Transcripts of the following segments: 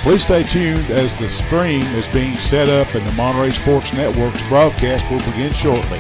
Please stay tuned as the screen is being set up and the Monterey Sports Network's broadcast will begin shortly.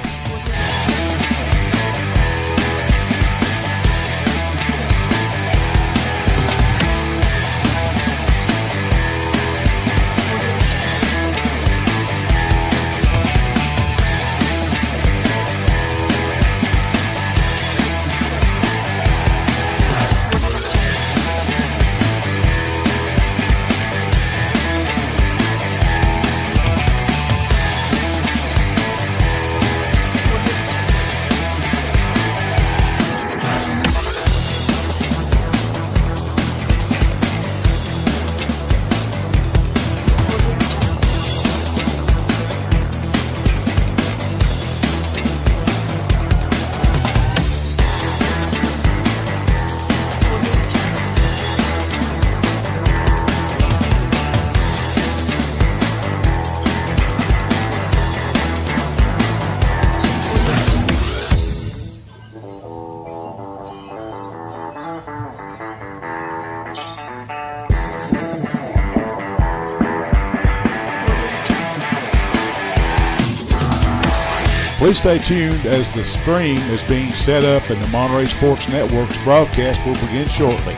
Please stay tuned as the screen is being set up and the Monterey Sports Network's broadcast will begin shortly.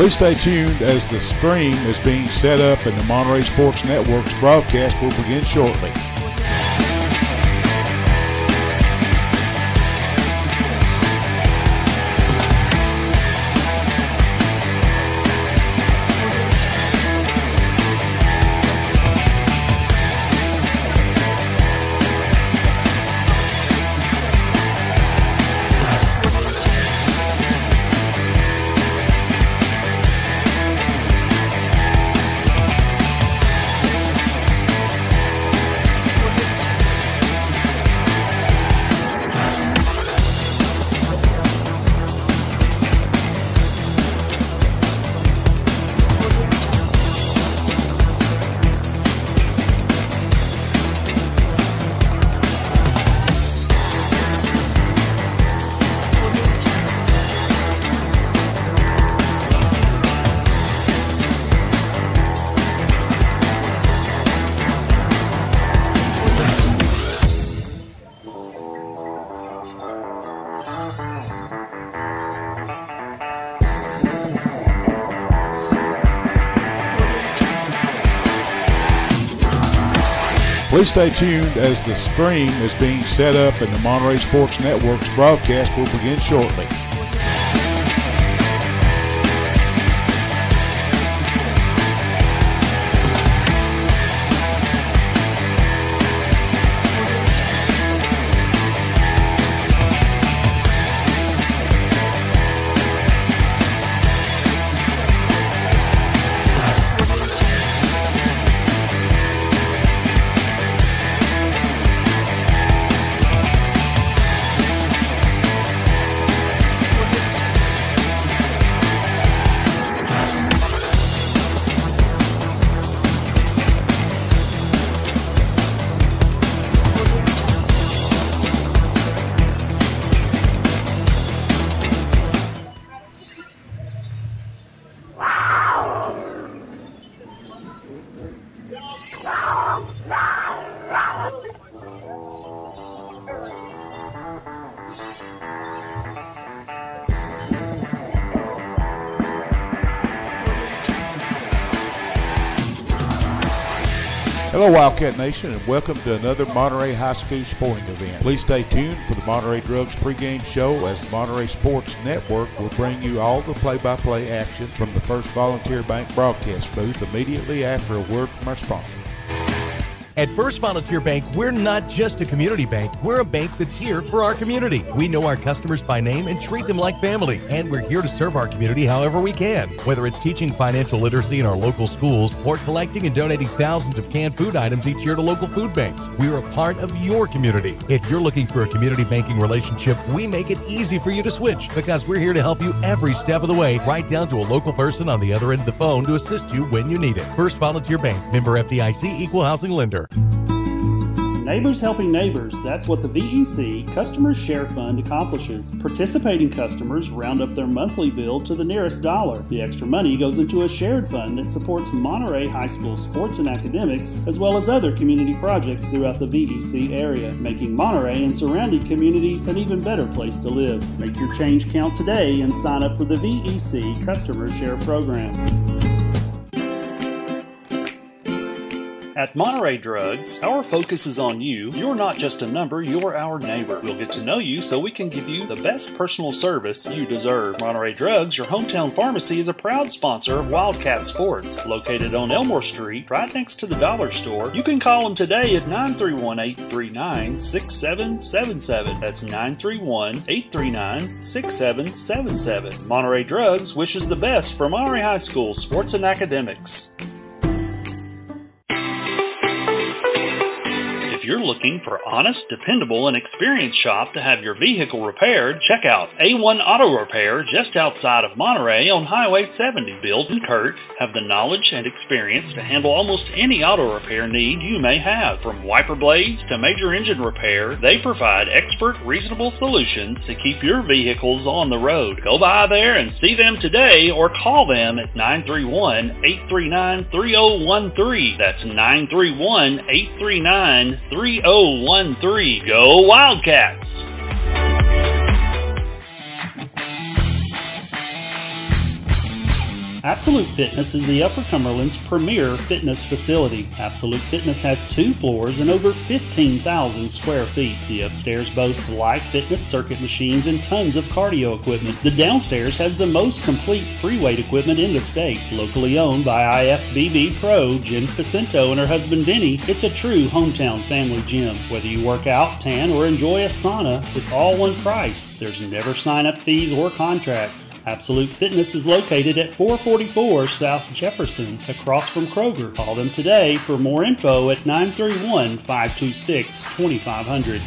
Please stay tuned as the screen is being set up and the Monterey Sports Network's broadcast will begin shortly. Please stay tuned as the screen is being set up and the Monterey Sports Network's broadcast will begin shortly. Hello, Wildcat Nation, and welcome to another Monterey High School sporting event. Please stay tuned for the Monterey Drugs pregame show as the Monterey Sports Network will bring you all the play-by-play action from the First Volunteer Bank broadcast booth immediately after a word from our sponsor. At First Volunteer Bank, we're not just a community bank. We're a bank that's here for our community. We know our customers by name and treat them like family. And we're here to serve our community however we can. Whether it's teaching financial literacy in our local schools or collecting and donating thousands of canned food items each year to local food banks, we're a part of your community. If you're looking for a community banking relationship, we make it easy for you to switch because we're here to help you every step of the way, right down to a local person on the other end of the phone to assist you when you need it. First Volunteer Bank, member FDIC, equal housing lender. Neighbors helping neighbors, that's what the VEC Customers Share Fund accomplishes. Participating customers round up their monthly bill to the nearest dollar. The extra money goes into a shared fund that supports Monterey High School sports and academics, as well as other community projects throughout the VEC area, making Monterey and surrounding communities an even better place to live. Make your change count today and sign up for the VEC Customers Share Program. At Monterey Drugs, our focus is on you. You're not just a number, you're our neighbor. We'll get to know you so we can give you the best personal service you deserve. Monterey Drugs, your hometown pharmacy, is a proud sponsor of Wildcat Sports. Located on Elmore Street, right next to the Dollar Store. You can call them today at 931-839-6777. That's 931-839-6777. Monterey Drugs wishes the best for Monterey High School sports and academics. If you're looking for honest, dependable, and experienced shop to have your vehicle repaired, check out A1 Auto Repair just outside of Monterey on Highway 70. Bill and Kurt have the knowledge and experience to handle almost any auto repair need you may have. From wiper blades to major engine repair, they provide expert, reasonable solutions to keep your vehicles on the road. Go by there and see them today or call them at 931-839-3013. That's 931-839-3013. Go Wildcats! Absolute Fitness is the Upper Cumberland's premier fitness facility. Absolute Fitness has 2 floors and over 15,000 square feet. The upstairs boasts live fitness circuit machines and tons of cardio equipment. The downstairs has the most complete free-weight equipment in the state. Locally owned by IFBB Pro Jen Facento and her husband Vinny, it's a true hometown family gym. Whether you work out, tan, or enjoy a sauna, it's all one price. There's never sign-up fees or contracts. Absolute Fitness is located at 444 South Jefferson, across from Kroger. Call them today for more info at 931-526-2500.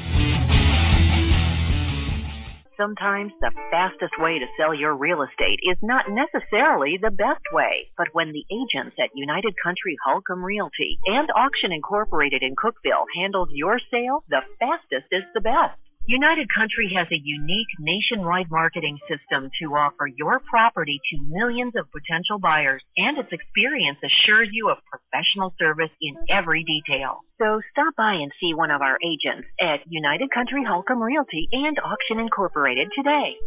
Sometimes the fastest way to sell your real estate is not necessarily the best way. But when the agents at United Country Holcomb Realty and Auction Incorporated in Cookeville handles your sale, the fastest is the best. United Country has a unique nationwide marketing system to offer your property to millions of potential buyers, and its experience assures you of professional service in every detail. So stop by and see one of our agents at United Country Holcomb Realty and Auction Incorporated today.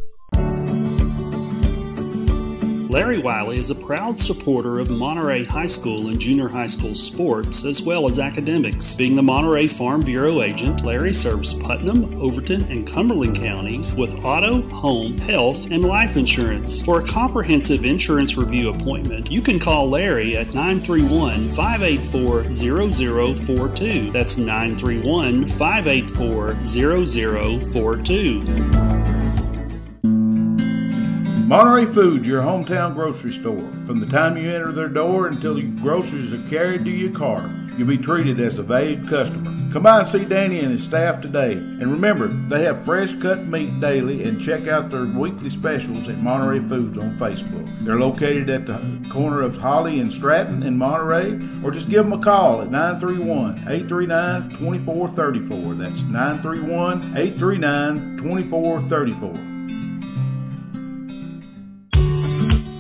Larry Wiley is a proud supporter of Monterey High School and junior high school sports, as well as academics. Being the Monterey Farm Bureau agent, Larry serves Putnam, Overton, and Cumberland counties with auto, home, health, and life insurance. For a comprehensive insurance review appointment, you can call Larry at 931-584-0042. That's 931-584-0042. Monterey Foods, your hometown grocery store. From the time you enter their door until your groceries are carried to your car, you'll be treated as a valued customer. Come by and see Danny and his staff today. And remember, they have fresh cut meat daily, and check out their weekly specials at Monterey Foods on Facebook. They're located at the corner of Holly and Stratton in Monterey, or just give them a call at 931-839-2434. That's 931-839-2434.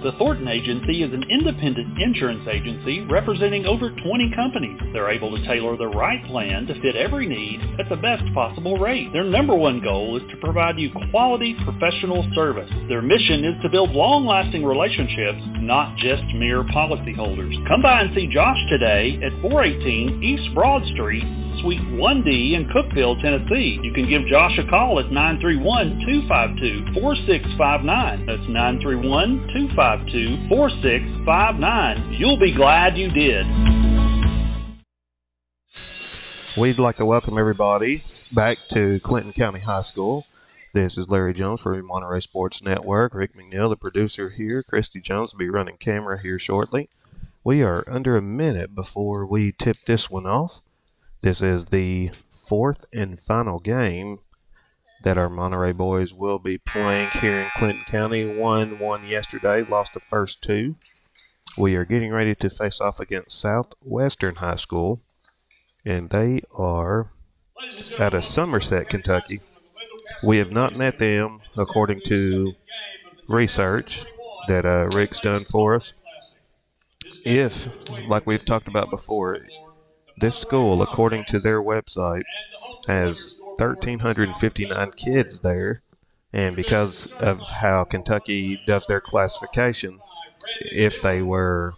The Thornton Agency is an independent insurance agency representing over 20 companies. They're able to tailor the right plan to fit every need at the best possible rate. Their number one goal is to provide you quality professional service. Their mission is to build long-lasting relationships, not just mere policyholders. Come by and see Josh today at 418 East Broad Street, Suite 1D in Cookeville, Tennessee. You can give Josh a call at 931-252-4659. That's 931-252-4659. You'll be glad you did. We'd like to welcome everybody back to Clinton County High School. This is Larry Jones for Monterey Sports Network. Rick McNeil, the producer here. Christy Jones will be running camera here shortly. We are under a minute before we tip this one off. This is the fourth and final game that our Monterey boys will be playing here in Clinton County. Won yesterday, lost the first two. We are getting ready to face off against Southwestern High School, and they are out of Somerset, Kentucky. We have not met them according to research that Rick's done for us. If, like we've talked about before, this school, according to their website, has 1,359 kids there, and because of how Kentucky does their classification, if they were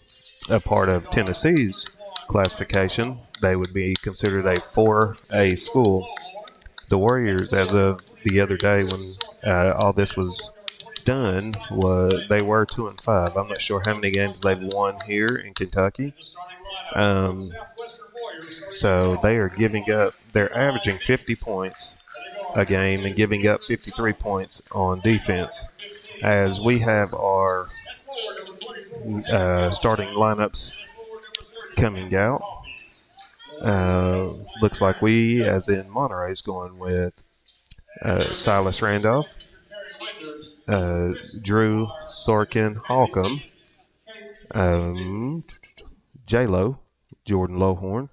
a part of Tennessee's classification, they would be considered a 4A school. The Warriors, as of the other day when all this was done, they were 2-5. I'm not sure how many games they've won here in Kentucky. So they are they're averaging 50 points a game and giving up 53 points on defense. As we have our starting lineups coming out, looks like we, as in Monterey, is going with Silas Randolph, Drew Sorkin Holcomb, J-Lo, Jordan Lohorn,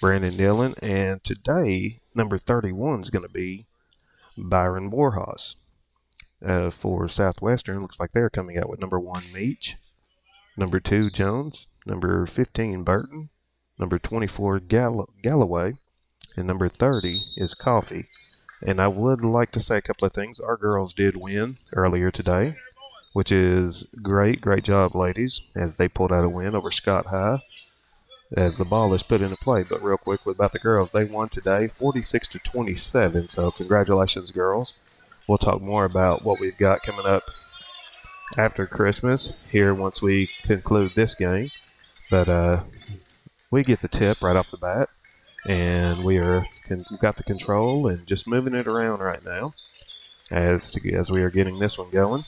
Brandon Dillon, and today, number 31 is going to be Byron Warhas. For Southwestern, looks like they're coming out with number 1, Meach, number 2, Jones, number 15, Burton, number 24, Galloway, and number 30 is Coffee. And I would like to say a couple of things. Our girls did win earlier today, which is great. Great job, ladies, as they pulled out a win over Scott High as the ball is put into play. But real quick about the girls, they won today 46-27, so congratulations, girls. We'll talk more about what we've got coming up after Christmas here once we conclude this game. But we get the tip right off the bat, and we've got the control and just moving it around right now as we are getting this one going.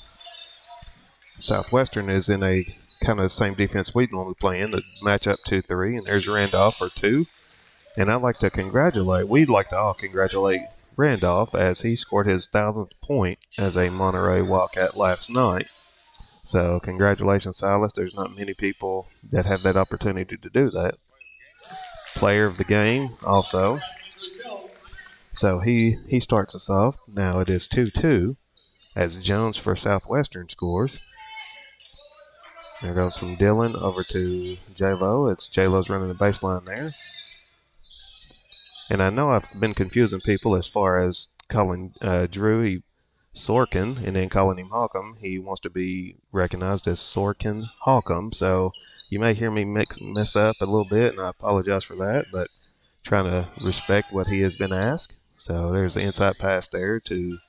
Southwestern is in a kind of the same defense we normally play in, the matchup 2-3, and there's Randolph for 2. And we'd like to all congratulate Randolph as he scored his 1,000th point as a Monterey Wildcat last night. So congratulations, Silas. There's not many people that have that opportunity to do that. Player of the game also. So he starts us off. Now it is 2-2 as Jones for Southwestern scores. There goes from Dillon over to J-Lo. It's J-Lo's running the baseline there. And I know I've been confusing people as far as calling Drew Sorkin and then calling him Holcomb. He wants to be recognized as Sorkin Holcomb. So you may hear me mess up a little bit, and I apologize for that, but trying to respect what he has been asked. So there's the inside pass there to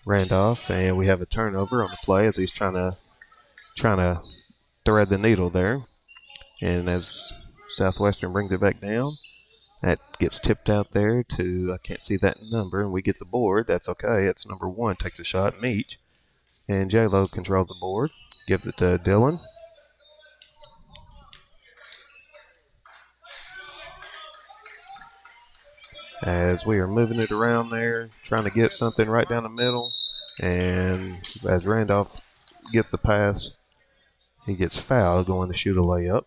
Randolph, and we have a turnover on the play as he's trying to thread the needle there. And as Southwestern brings it back down, that gets tipped out there to, I can't see that number, and we get the board. That's okay. It's number 1, takes a shot, Meach. And J-Lo controls the board, gives it to Dillon. As we are moving it around there, trying to get something right down the middle. And as Randolph gets the pass, he gets fouled going to shoot a layup.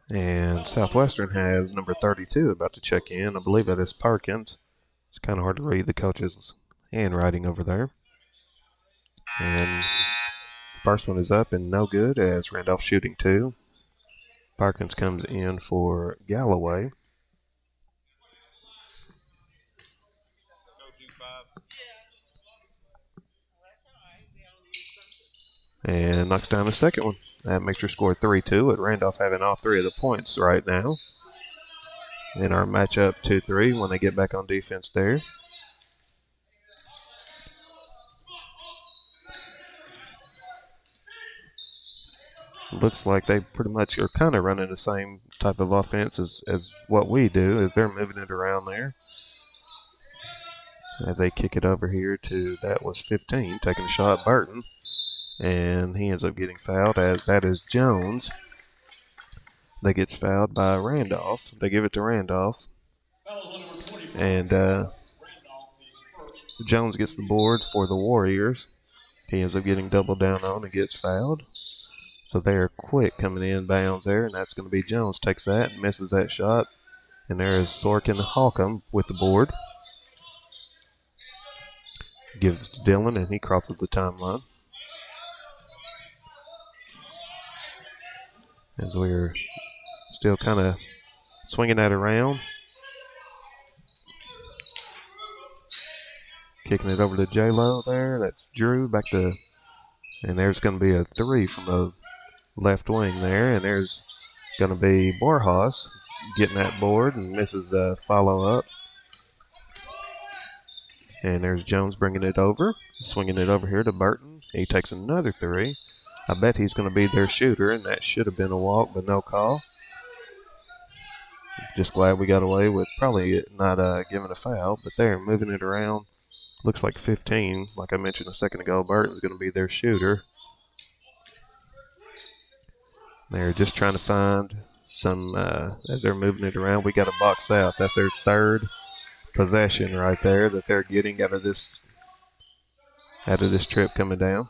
And Southwestern has number 32 about to check in. I believe that is Perkins. It's kind of hard to read the coach's handwriting over there. And first one is up and no good as Randolph shooting 2. Parkins comes in for Galloway. And knocks down the second one. That makes your score 3-2 with Randolph having all 3 of the points right now. In our matchup 2-3 when they get back on defense there. Looks like they pretty much are kind of running the same type of offense as what we do, as they're moving it around there. As they kick it over here to, that was 15, taking a shot, Burton. And he ends up getting fouled, as that is Jones. That gets fouled by Randolph. They give it to Randolph. And Jones gets the board for the Warriors. He ends up getting doubled down on and gets fouled. So they are quick coming in bounds there, and that's going to be Jones. Takes that and misses that shot. And there is Sorkin Holcomb with the board. Gives it to Dillon, and he crosses the timeline. As we're still kind of swinging that around. Kicking it over to J-Lo there. That's Drew back to, and there's going to be a 3 from the left wing there. And there's going to be Borjas getting that board and misses the follow-up. And there's Jones bringing it over, swinging it over here to Burton. He takes another 3. I bet he's going to be their shooter, and that should have been a walk, but no call. Just glad we got away with probably not giving a foul, but they're moving it around. Looks like 15, like I mentioned a second ago. Burton's going to be their shooter. They're just trying to find some, as they're moving it around, we got a box out. That's their 3rd possession right there that they're getting out of this trip coming down.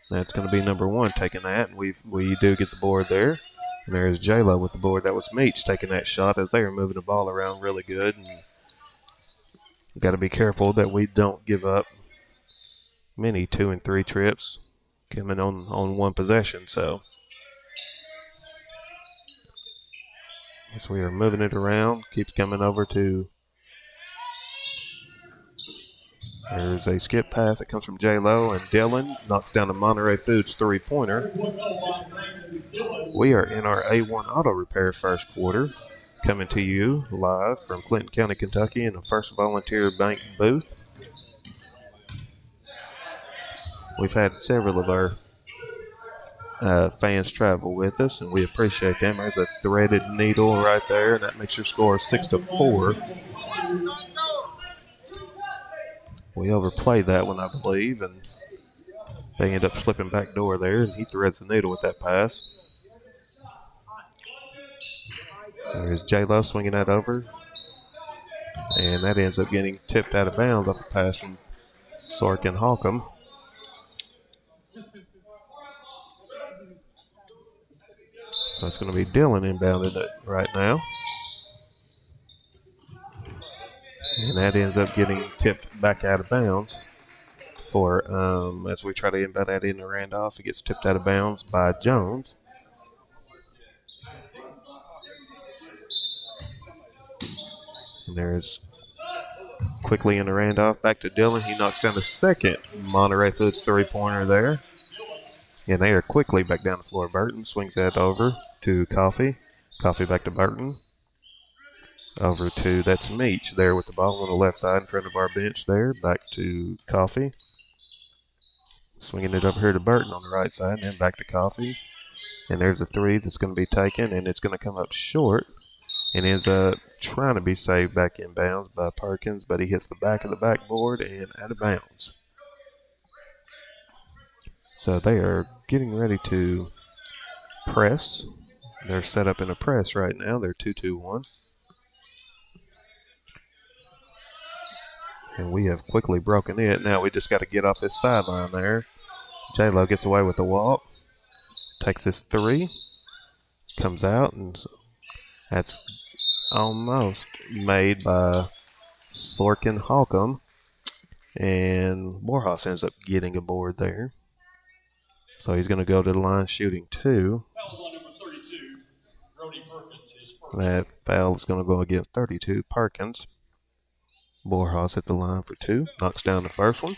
That's going to be number 1 taking that, and we do get the board there. And there's J-Lo with the board. That was Meach taking that shot as they are moving the ball around really good. And got to be careful that we don't give up many 2 and 3 trips coming on one possession. So as we are moving it around, keeps coming over to. There's a skip pass that comes from J-Lo, and Dillon knocks down the Monterey Foods 3-pointer. We are in our A1 Auto Repair first quarter, coming to you live from Clinton County, Kentucky in the First Volunteer Bank booth. We've had several of our fans travel with us, and we appreciate them. There's a threaded needle right there, and that makes your score 6-4. We overplayed that one, I believe, and they end up slipping back door there, and he threads the needle with that pass. There's J-Lo swinging that over, and that ends up getting tipped out of bounds off a pass from Sorkin Holcomb. So it's going to be Dillon inbounding it right now. And that ends up getting tipped back out of bounds for, as we try to inbound that into Randolph. It gets tipped out of bounds by Jones. And there's quickly into Randolph, back to Dillon. He knocks down the second Monterey Foods 3-pointer there. And they are quickly back down the floor. Burton swings that over to Coffey. Coffey back to Burton. Over to, that's Meach there with the ball on the left side in front of our bench there. Back to Coffey. Swinging it over here to Burton on the right side, and then back to Coffey. And there's a 3 that's going to be taken, and it's going to come up short. And ends up trying to be saved back in bounds by Perkins, but he hits the back of the backboard and out of bounds. So they are getting ready to press. They're set up in a press right now. They're 2-2-1. And we have quickly broken it. Now we just got to get off this sideline there. J-Lo gets away with the walk. Takes this 3. Comes out, and that's almost made by Sorkin Holcomb. And Borjas ends up getting a board there. So he's going to go to the line shooting 2. Foul on number 32, Brody Perkins, his first. That foul is going to go against 32, Perkins. Borjas at the line for 2. Knocks down the first one.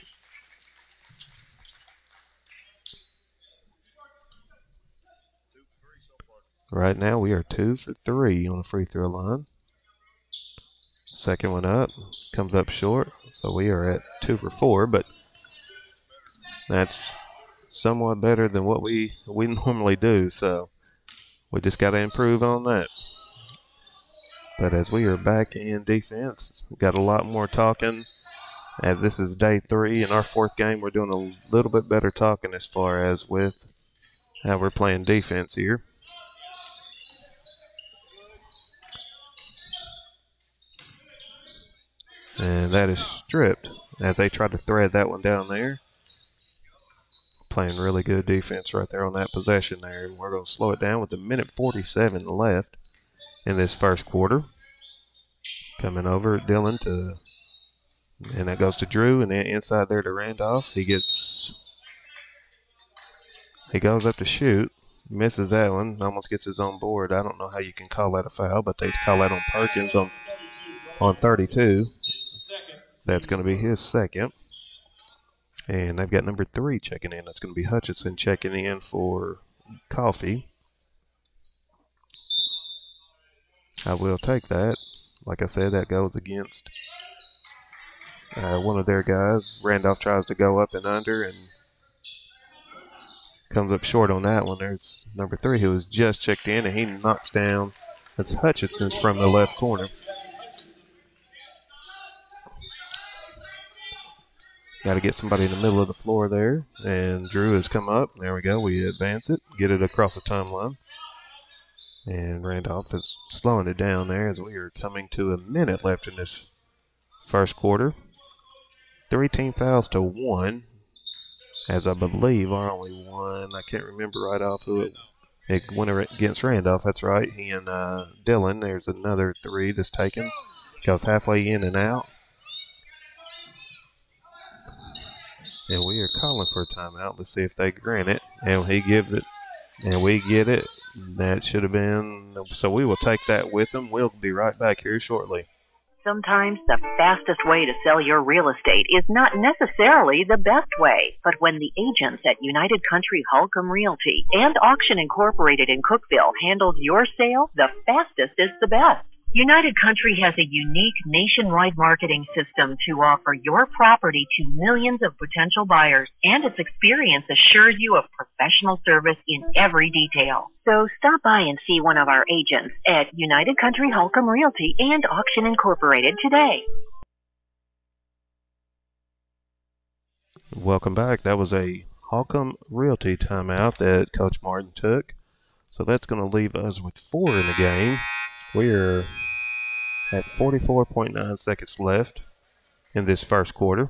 Right now we are 2 for 3 on the free throw line. Second one up, comes up short. So we are at 2 for 4, but that's somewhat better than what we normally do. So we just got to improve on that. But as we are back in defense, we've got a lot more talking. As this is day 3 in our 4th game, we're doing a little bit better talking as far as with how we're playing defense here. And that is stripped as they try to thread that one down there. Playing really good defense right there on that possession there. And we're going to slow it down with a minute 47 left in this first quarter. Coming over Dylan to, and that goes to Drew, and then inside there to Randolph. He goes up to shoot, misses that one, almost gets his own board. I don't know how you can call that a foul, but they call that on Perkins on 32. That's going to be his second. And they've got number 3 checking in. That's going to be Hutchinson checking in for Coffee. I will take that. Like I said, that goes against one of their guys. Randolph tries to go up and under and comes up short on that one. There's number 3 who was just checked in, and he knocks down. That's Hutchinson from the left corner. Got to get somebody in the middle of the floor there. And Drew has come up. There we go. We advance it. Get it across the timeline. And Randolph is slowing it down there as we are coming to a minute left in this first quarter. 3 team fouls to 1. As I believe our only one. I can't remember right off who it went against Randolph. That's right. He and Dylan. There's another 3 that's taken. Goes halfway in and out. And we are calling for a timeout. Let's see if they grant it. And he gives it. And we get it. That should have been. So we will take that with them. We'll be right back here shortly. Sometimes the fastest way to sell your real estate is not necessarily the best way. But when the agents at United Country Holcomb Realty and Auction Incorporated in Cookeville handled your sale, the fastest is the best. United Country has a unique nationwide marketing system to offer your property to millions of potential buyers, and its experience assures you of professional service in every detail. So stop by and see one of our agents at United Country Holcomb Realty and Auction Incorporated today. Welcome back. That was a Holcomb Realty timeout that Coach Martin took. So that's going to leave us with 4 in the game. We're at 44.9 seconds left in this first quarter.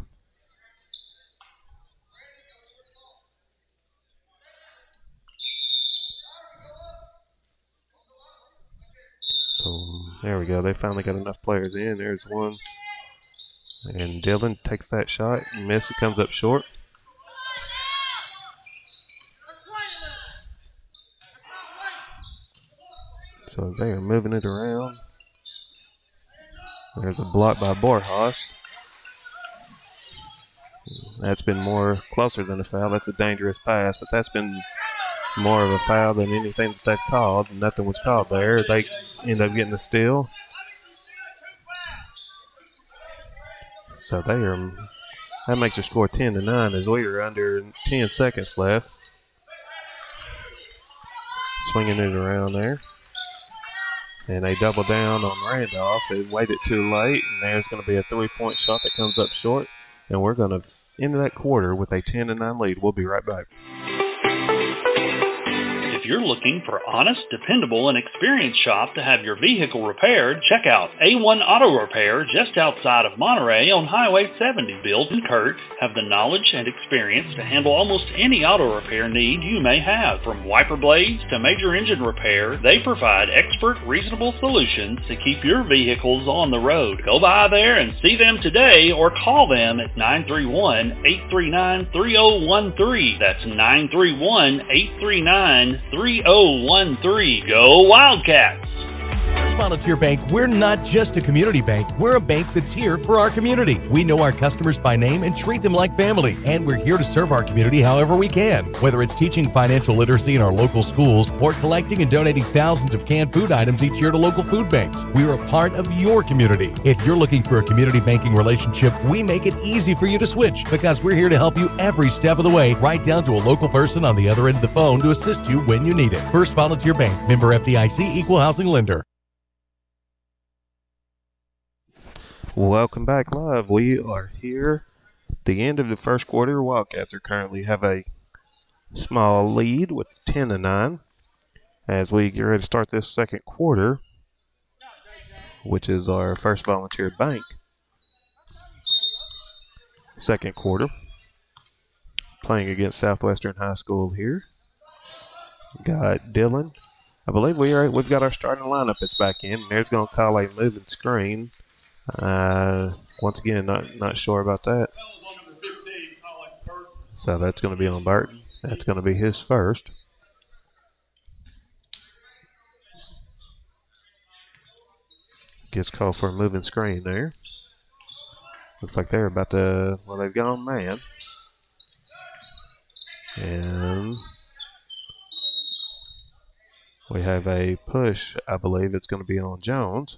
So there we go. They finally got enough players in. There's one. And Dylan takes that shot and misses. It comes up short. So they are moving it around. There's a block by Borjas. That's been more closer than a foul. That's a dangerous pass, but that's been more of a foul than anything that they've called. Nothing was called there. They end up getting a steal. So that makes your score 10-9 as we are under 10 seconds left. Swinging it around there. And they double down on Randolph. They waited too late, and there's going to be a 3-point shot that comes up short. And we're going to end that quarter with a 10-9 lead. We'll be right back. If you're looking for honest, dependable, and experienced shop to have your vehicle repaired, check out A1 Auto Repair just outside of Monterey on Highway 70. Bill and Kurt have the knowledge and experience to handle almost any auto repair need you may have. From wiper blades to major engine repair, they provide expert, reasonable solutions to keep your vehicles on the road. Go by there and see them today or call them at 931-839-3013. That's 931-839-3013. Go Wildcats! First Volunteer Bank, we're not just a community bank. We're a bank that's here for our community. We know our customers by name and treat them like family. And we're here to serve our community however we can. Whether it's teaching financial literacy in our local schools or collecting and donating thousands of canned food items each year to local food banks, we're a part of your community. If you're looking for a community banking relationship, we make it easy for you to switch because we're here to help you every step of the way, right down to a local person on the other end of the phone to assist you when you need it. First Volunteer Bank, member FDIC, equal housing lender. Welcome back live. We are here at the end of the first quarter. Wildcats are currently have a small lead with 10-9 as we get ready to start this second quarter, which is our First Volunteer Bank second quarter, playing against Southwestern High School here. Got Dylan. I believe we've got our starting lineup. It's back in. There's going to call a moving screen. Once again, not sure about that. So that's going to be on Burton. That's going to be his first. Gets called for a moving screen there. Looks like they're about to, well, they've gone man. And we have a push, I believe it's going to be on Jones.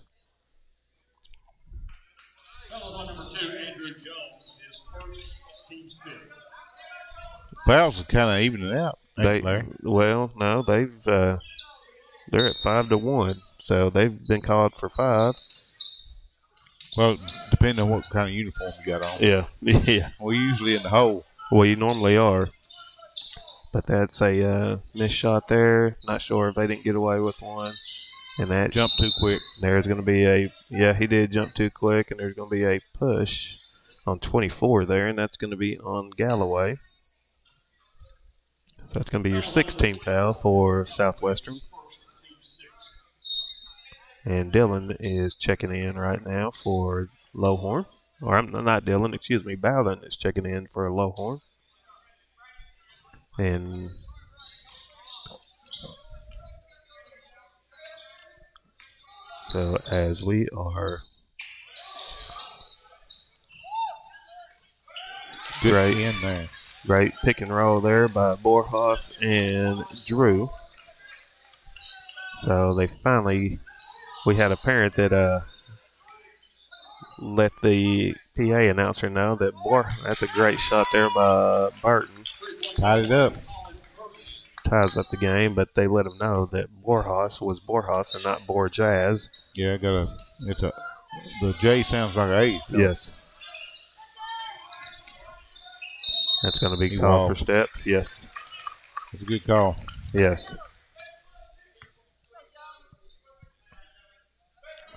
Fouls are kind of evening out. Well, no, they're at 5-1, so they've been called for 5. Well, depending on what kind of uniform you got on. Yeah, yeah. We're usually in the hole. Well, you normally are. But that's a missed shot there. Not sure if they didn't get away with one. And that jumped too quick. There's going to be he did jump too quick, and there's going to be a push on 24 there, and that's going to be on Galloway. So that's going to be your 16th foul for Southwestern. And Dylan is checking in right now for Lowhorn. Or not Dylan, excuse me, Bowden is checking in for Lowhorn. And so as we are good in there. Great pick and roll there by Borjas and Drew. So they finally, we had a parent that let the PA announcer know that that's a great shot there by Burton. Tied it up. Ties up the game, but they let him know that Borjas was Borjas and not Borjaz. Yeah, the J sounds like an H. Yes. That's going to be called for steps, yes. It's a good call. Yes.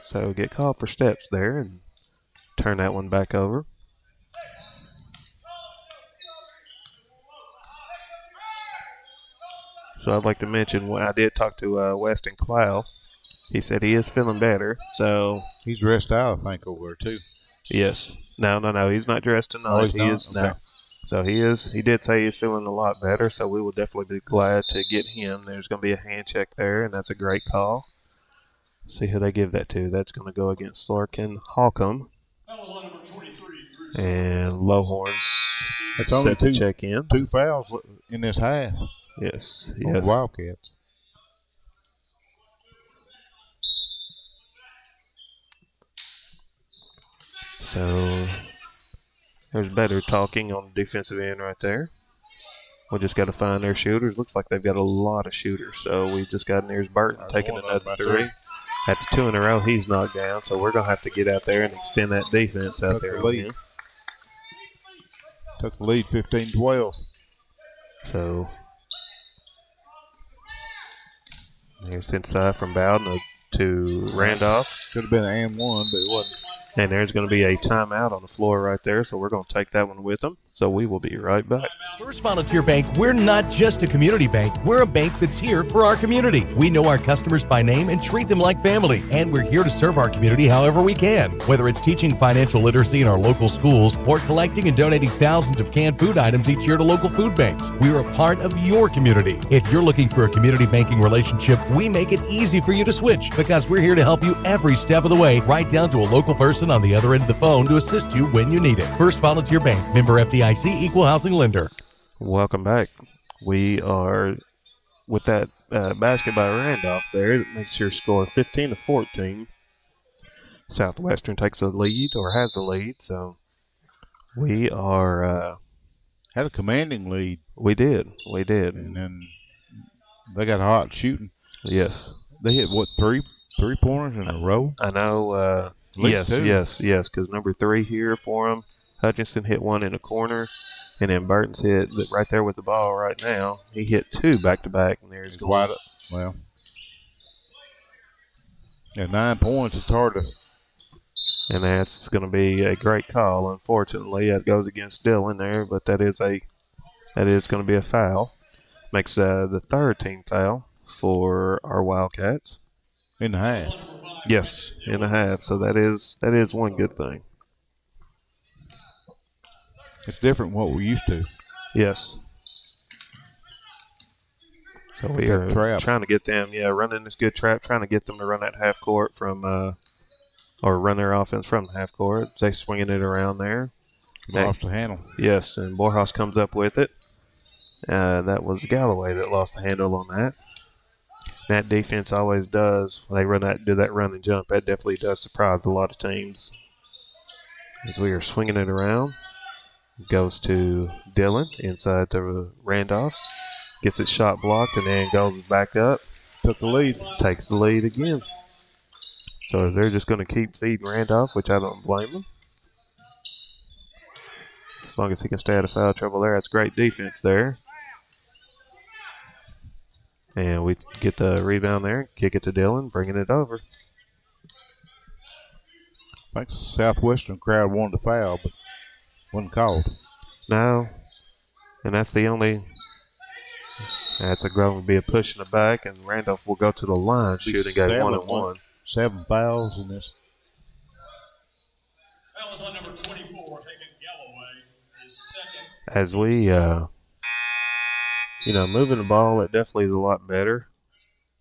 So get called for steps there and turn that one back over. So I'd like to mention, I did talk to Weston Clow. He said he is feeling better. So he's dressed out, I think, over there too. Yes. No. He's not dressed tonight. Oh, he's not? No. So he did say he's feeling a lot better, so we will definitely be glad to get him. There's going to be a hand check there, and that's a great call. See who they give that to. That's going to go against Larkin Holcomb. And Lowhorn that's only set to check in. 2 fouls in this half. Yes. Wildcats. So there's better talking on the defensive end right there. We just got to find their shooters. Looks like they've got a lot of shooters. So we just got Nears Burton taking another 3. That's 2 in a row he's knocked down. So we're going to have to get out there and extend that defense out there. Took the lead 15-12. So Here's inside from Bowden to Randolph. Should have been an and one, but it wasn't. And there's going to be a timeout on the floor right there, so we're going to take that one with them. So we will be right back. First Volunteer Bank, we're not just a community bank. We're a bank that's here for our community. We know our customers by name and treat them like family. And we're here to serve our community however we can. Whether it's teaching financial literacy in our local schools or collecting and donating thousands of canned food items each year to local food banks, we're a part of your community. If you're looking for a community banking relationship, we make it easy for you to switch because we're here to help you every step of the way, right down to a local person on the other end of the phone to assist you when you need it. First Volunteer Bank, member FDIC, equal housing lender. Welcome back. We are with that basket by Randolph there. It makes your score 15-14. Southwestern takes the lead or has the lead, so we are had a commanding lead. We did. And then they got hot shooting. Yes. They hit what, three pointers in a row? I know. Yes, because number 3 here for them. Hutchinson hit one in the corner, and then Burton's hit right there with the ball right now. He hit 2 back-to-back, and there's wide up. Well, yeah, 9 points. It's hard to. And that's going to be a great call. Unfortunately, that goes against Dillon there, but that is going to be a foul. Makes the third team foul for our Wildcats. In the half. Yes, in the half. So that is one good thing. It's different from what we're used to. Yes. So we are trying to get them, running this good trap, trying to get them to run that half court from, or run their offense from the half court. They swinging it around there. Lost the handle. Yes, and Borjas comes up with it. That was Galloway that lost the handle on that. That defense always does. When they do that run and jump, that definitely does surprise a lot of teams. As we are swinging it around. Goes to Dillon, inside to Randolph. Gets his shot blocked and then goes back up. Took the lead. Takes the lead again. So they're just going to keep feeding Randolph, which I don't blame them. As long as he can stay out of foul trouble there, that's great defense there. And we get the rebound there, kick it to Dillon, bringing it over. I think the Southwestern crowd wanted to foul, but wasn't called. No. And that's the only. That's going to be a push in the back, and Randolph will go to the line shooting a 1-on-1. 7 fouls in this. That was on number 24, Hagan Galloway, his second. As we, moving the ball, it definitely is a lot better.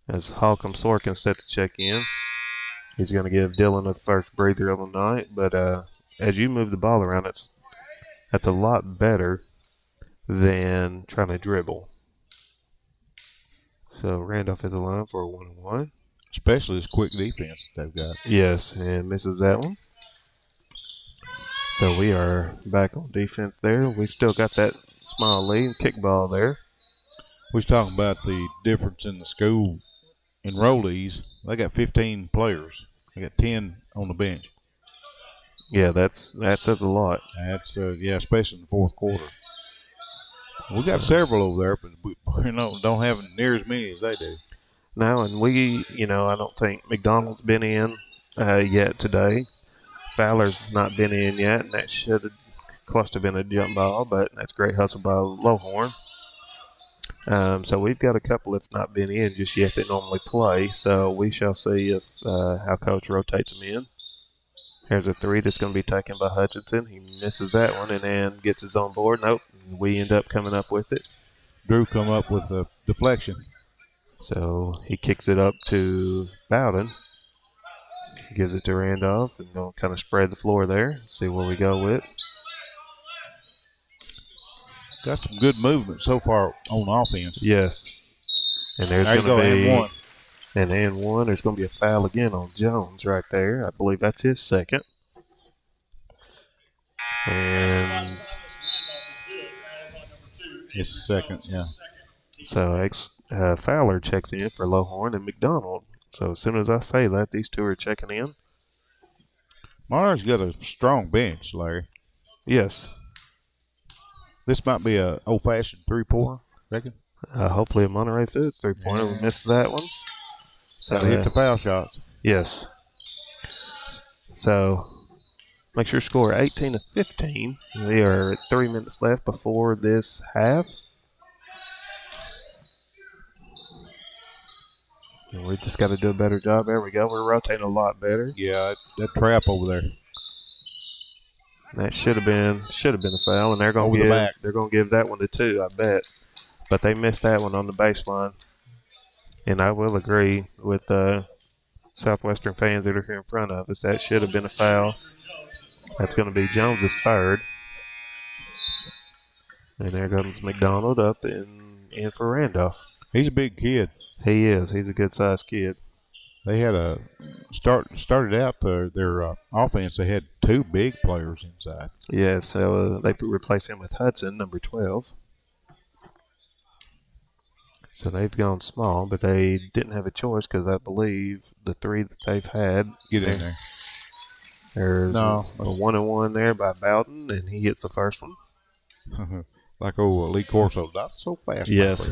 As Holcomb Sorkin's set to check in. He's going to give Dillon a first breather of the night, but as you move the ball around, that's a lot better than trying to dribble. So Randolph is the line for a 1-on-1. Especially this quick defense they've got. Yes, and misses that one. So we are back on defense there. We've still got that small lead, kickball there. We was talking about the difference in the school enrollees. They got 15 players. They got 10 on the bench. Yeah, that says a lot. That's especially in the fourth quarter. We got several over there, but we don't have near as many as they do. No, and we, I don't think McDonald's been in yet today. Fowler's not been in yet, and that should have close to been a jump ball, but that's great hustle by Lowhorn. So we've got a couple, if not been in just yet, that normally play. So we shall see if how Coach rotates them in. Here's a 3 that's going to be taken by Hutchinson. He misses that one and then gets his own board. Nope, we end up coming up with it. Drew come up with a deflection. So he kicks it up to Bowden. Gives it to Randolph and going to kind of spread the floor there. See where we go with. Got some good movement so far on offense. Yes. And there's going to be and one. There's going to be a foul again on Jones right there. I believe that's his second. And his second, yeah. So Fowler checks in for Lowhorn and McDonald. So as soon as I say that, these two are checking in. Monterey's got a strong bench, Larry. Yes. This might be a old-fashioned 3-pointer, reckon? Hopefully a Monterey Foods 3-pointer. We missed that one. So hit the foul shots. Yes. So makes your score 18-15. We are at 3 minutes left before this half. And we just got to do a better job. There we go. We're rotating a lot better. Yeah, that trap over there. That should have been a foul, and they're going to give that one to 2, I bet. But they missed that one on the baseline. And I will agree with Southwestern fans that are here in front of us. That should have been a foul. That's going to be Jones's 3rd. And there comes McDonald up and in for Randolph. He's a big kid. He is. He's a good-sized kid. They had started out their offense. They had 2 big players inside. Yeah, so they replaced him with Hudson, number 12. So they've gone small, but they didn't have a choice because I believe the 3 that they've had. Get in there. There's a 1-and-1 there by Bowden, and he hits the first one. Like Lee Corso. That's so fast. Yes.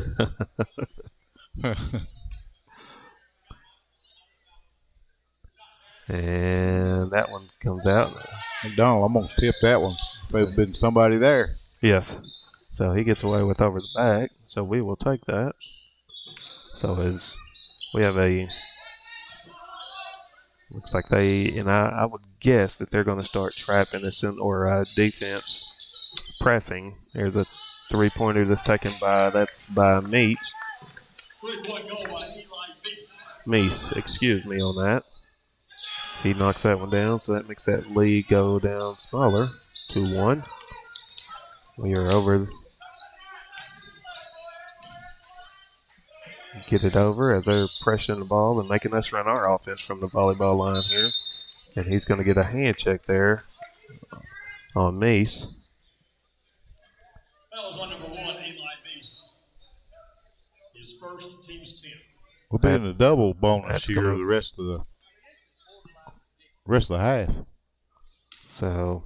And that one comes out. McDonald, I'm going to tip that one. If there's been somebody there. Yes. So he gets away with over the back. So we will take that. So as we have looks like I would guess that they're going to start trapping this or defense pressing. There's a 3-pointer that's taken that's by Meach. 3-point goal by Eli Meese, excuse me on that. He knocks that one down, so that makes that lead go down smaller, 2-1. We are over. Get it over as they're pressing the ball and making us run our offense from the volleyball line here. And he's going to get a hand check there on Meese. That was on number 1, Eli Meese. His first, team's 10. We'll be in a double bonus here the rest of the half. So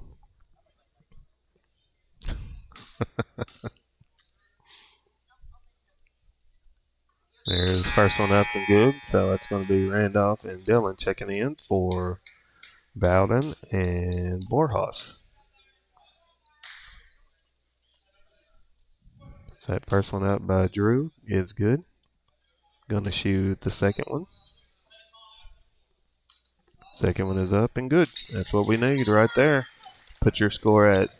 there's first one up and good. So it's going to be Randolph and Dillon checking in for Bowden and Borjas. So that first one up by Drew is good. Going to shoot the second one. Second one is up and good. That's what we need right there. Put your score at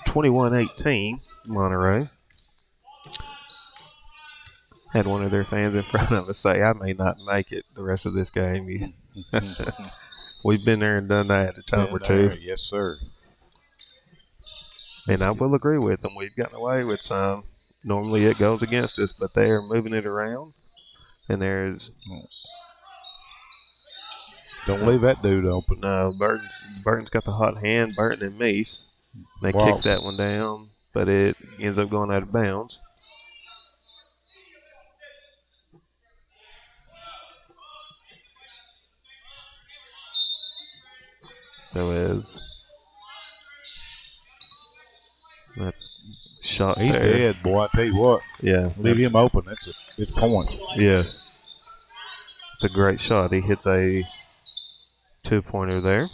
21-18, Monterey. Had one of their fans in front of us say, I may not make it the rest of this game. We've been there and done that a time or two. Yes, sir. And I will agree with them. We've gotten away with some. Normally it goes against us, but they are moving it around. And there's... Don't leave that dude open. No, Burton's got the hot hand. Burton and Meese. They kick that one down, but it ends up going out of bounds. So as that's shot He's there. dead, boy. I tell you what. Yeah. Leave him open. That's a good point. Yes. It's a great shot. He hits a 2-pointer there.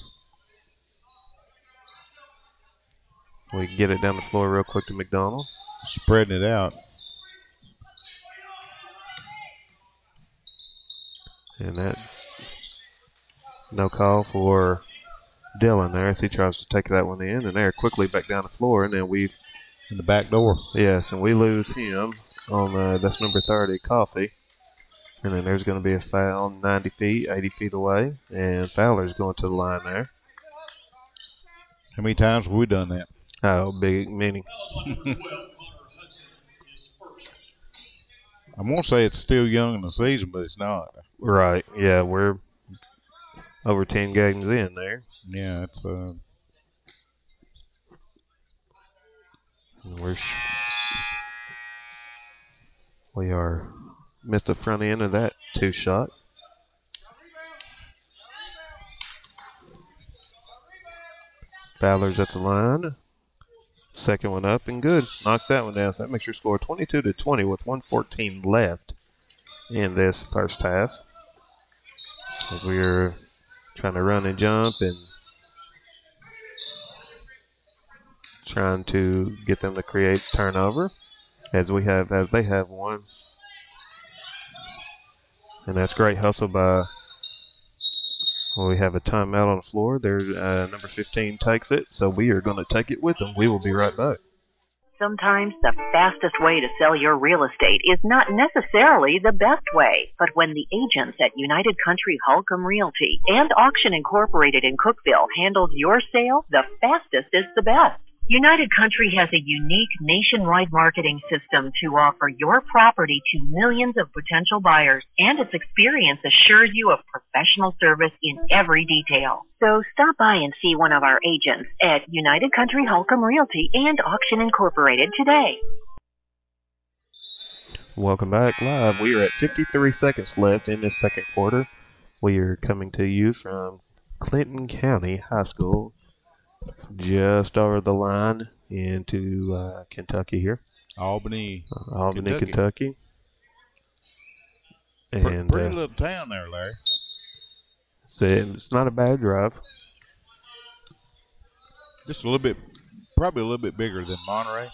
We can get it down the floor real quick to McDonald. Spreading it out. And that no call for Dillon there as he tries to take that one in. And they're quickly back down the floor. And then we've in the back door. Yes, and we lose him on that's number 30, Coffee. And then there's going to be a foul 90 feet, 80 feet away. And Fowler's going to the line there. How many times have we done that? Oh, big, many. I'm going to say it's still young in the season, but it's not. Right, yeah, we're over 10 games in there. Yeah, it's we are missed the front end of that 2-shot. Fowler's at the line. Second one up and good. Knocks that one down. So that makes your score 22-20 with 1:14 left in this first half. as we are trying to run and jump and trying to get them to create turnover as they have one. And that's great hustle by, we have a timeout on the floor. There, number 15 takes it, so we are going to take it with them. We will be right back. Sometimes the fastest way to sell your real estate is not necessarily the best way, but when the agents at United Country Holcomb Realty and Auction Incorporated in Cookeville handled your sale, the fastest is the best. United Country has a unique nationwide marketing system to offer your property to millions of potential buyers, and its experience assures you of professional service in every detail. So stop by and see one of our agents at United Country Holcomb Realty and Auction Incorporated today. Welcome back live. We are at 53 seconds left in this second quarter. We are coming to you from Clinton County High School, just over the line into Kentucky here. Albany, Kentucky. And pretty little town there, Larry. So it's not a bad drive. Just a little bit, probably a little bit bigger than Monterey.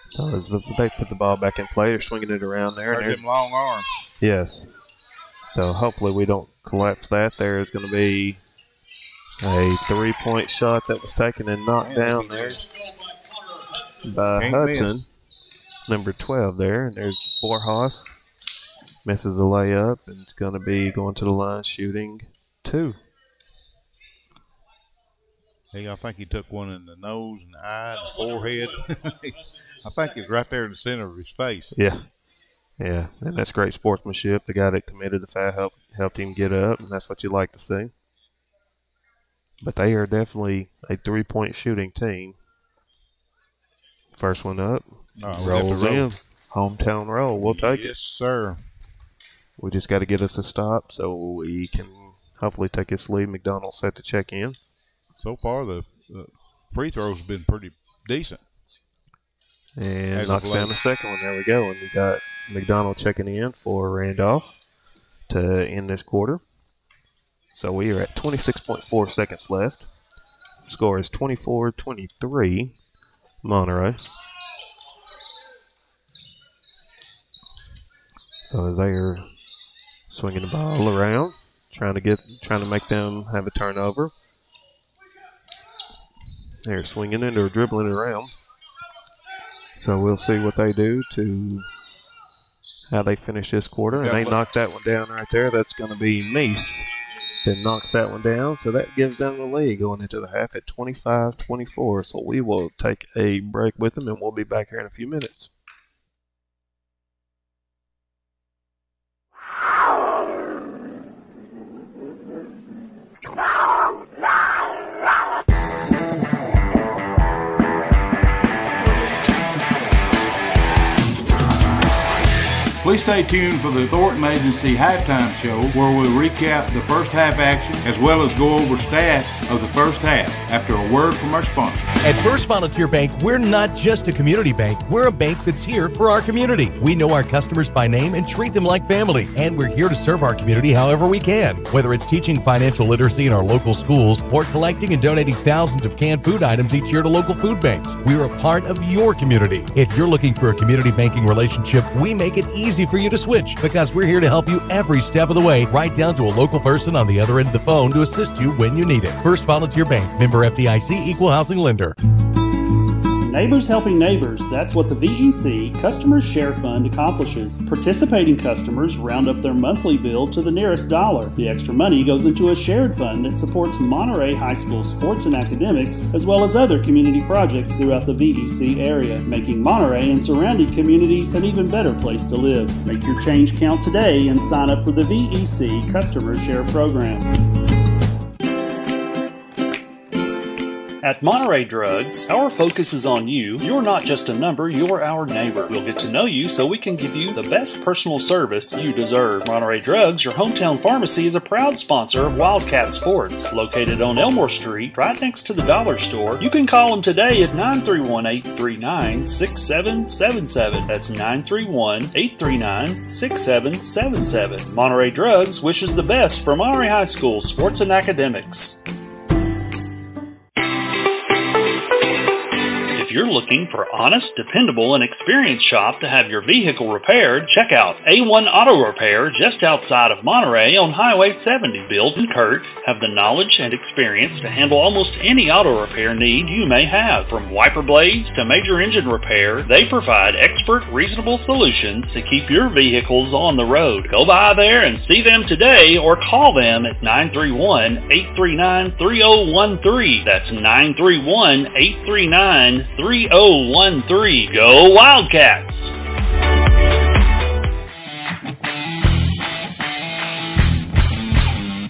So as they put the ball back in play, they're swinging it around there. There's them long arms. Yes. So hopefully we don't collapse that. There is going to be a three-point shot that was taken and knocked down there by Hudson, number 12 there. And there's Borjas, misses the layup, and it's going to be going to the line shooting 2. Hey, I think he took one in the nose and the eye and the forehead. I think it's right there in the center of his face. Yeah. Yeah, and that's great sportsmanship. The guy that committed the foul helped him get up, and that's what you like to see. But they are definitely a three-point shooting team. First one up, rolls in. Hometown roll. We'll take it. Yes, sir. We just got to get us a stop so we can hopefully take this lead. McDonald set to check in. So far, the free throws have been pretty decent. And knocks down the second one. There we go. And we got McDonald checking in for Randolph to end this quarter. So we are at 26.4 seconds left. Score is 24-23, Monterey. So they are swinging the ball around, trying to make them have a turnover. They're swinging it or dribbling it around. So we'll see what they do to how they finish this quarter. And they knocked that one down right there. That's going to be Meese that knocks that one down. So that gives them the lead going into the half at 25-24. So we will take a break with them, and we'll be back here in a few minutes. Please stay tuned for the Thornton Agency Halftime Show, where we'll recap the first half action as well as go over stats of the first half after a word from our sponsor. At First Volunteer Bank, we're not just a community bank. We're a bank that's here for our community. We know our customers by name and treat them like family. And we're here to serve our community however we can. Whether it's teaching financial literacy in our local schools or collecting and donating thousands of canned food items each year to local food banks, we're a part of your community. If you're looking for a community banking relationship, we make it easy for you to switch because we're here to help you every step of the way, right down to a local person on the other end of the phone to assist you when you need it. First Volunteer Bank, member FDIC, equal housing lender. Neighbors helping neighbors, that's what the VEC Customers Share Fund accomplishes. Participating customers round up their monthly bill to the nearest dollar. The extra money goes into a shared fund that supports Monterey High School sports and academics, as well as other community projects throughout the VEC area, making Monterey and surrounding communities an even better place to live. Make your change count today and sign up for the VEC Customers Share Program. At Monterey Drugs, our focus is on you. You're not just a number, you're our neighbor. We'll get to know you so we can give you the best personal service you deserve. Monterey Drugs, your hometown pharmacy, is a proud sponsor of Wildcats Sports. Located on Elmore Street, right next to the dollar store. You can call them today at 931-839-6777. That's 931-839-6777. Monterey Drugs wishes the best for Monterey High School sports and academics. If you're looking for honest, dependable, and experienced shop to have your vehicle repaired, check out A1 Auto Repair just outside of Monterey on Highway 70. Bill and Kurt have the knowledge and experience to handle almost any auto repair need you may have. From wiper blades to major engine repair, they provide expert, reasonable solutions to keep your vehicles on the road. Go by there and see them today or call them at 931-839-3013. That's 931-839-3013. Go Wildcats!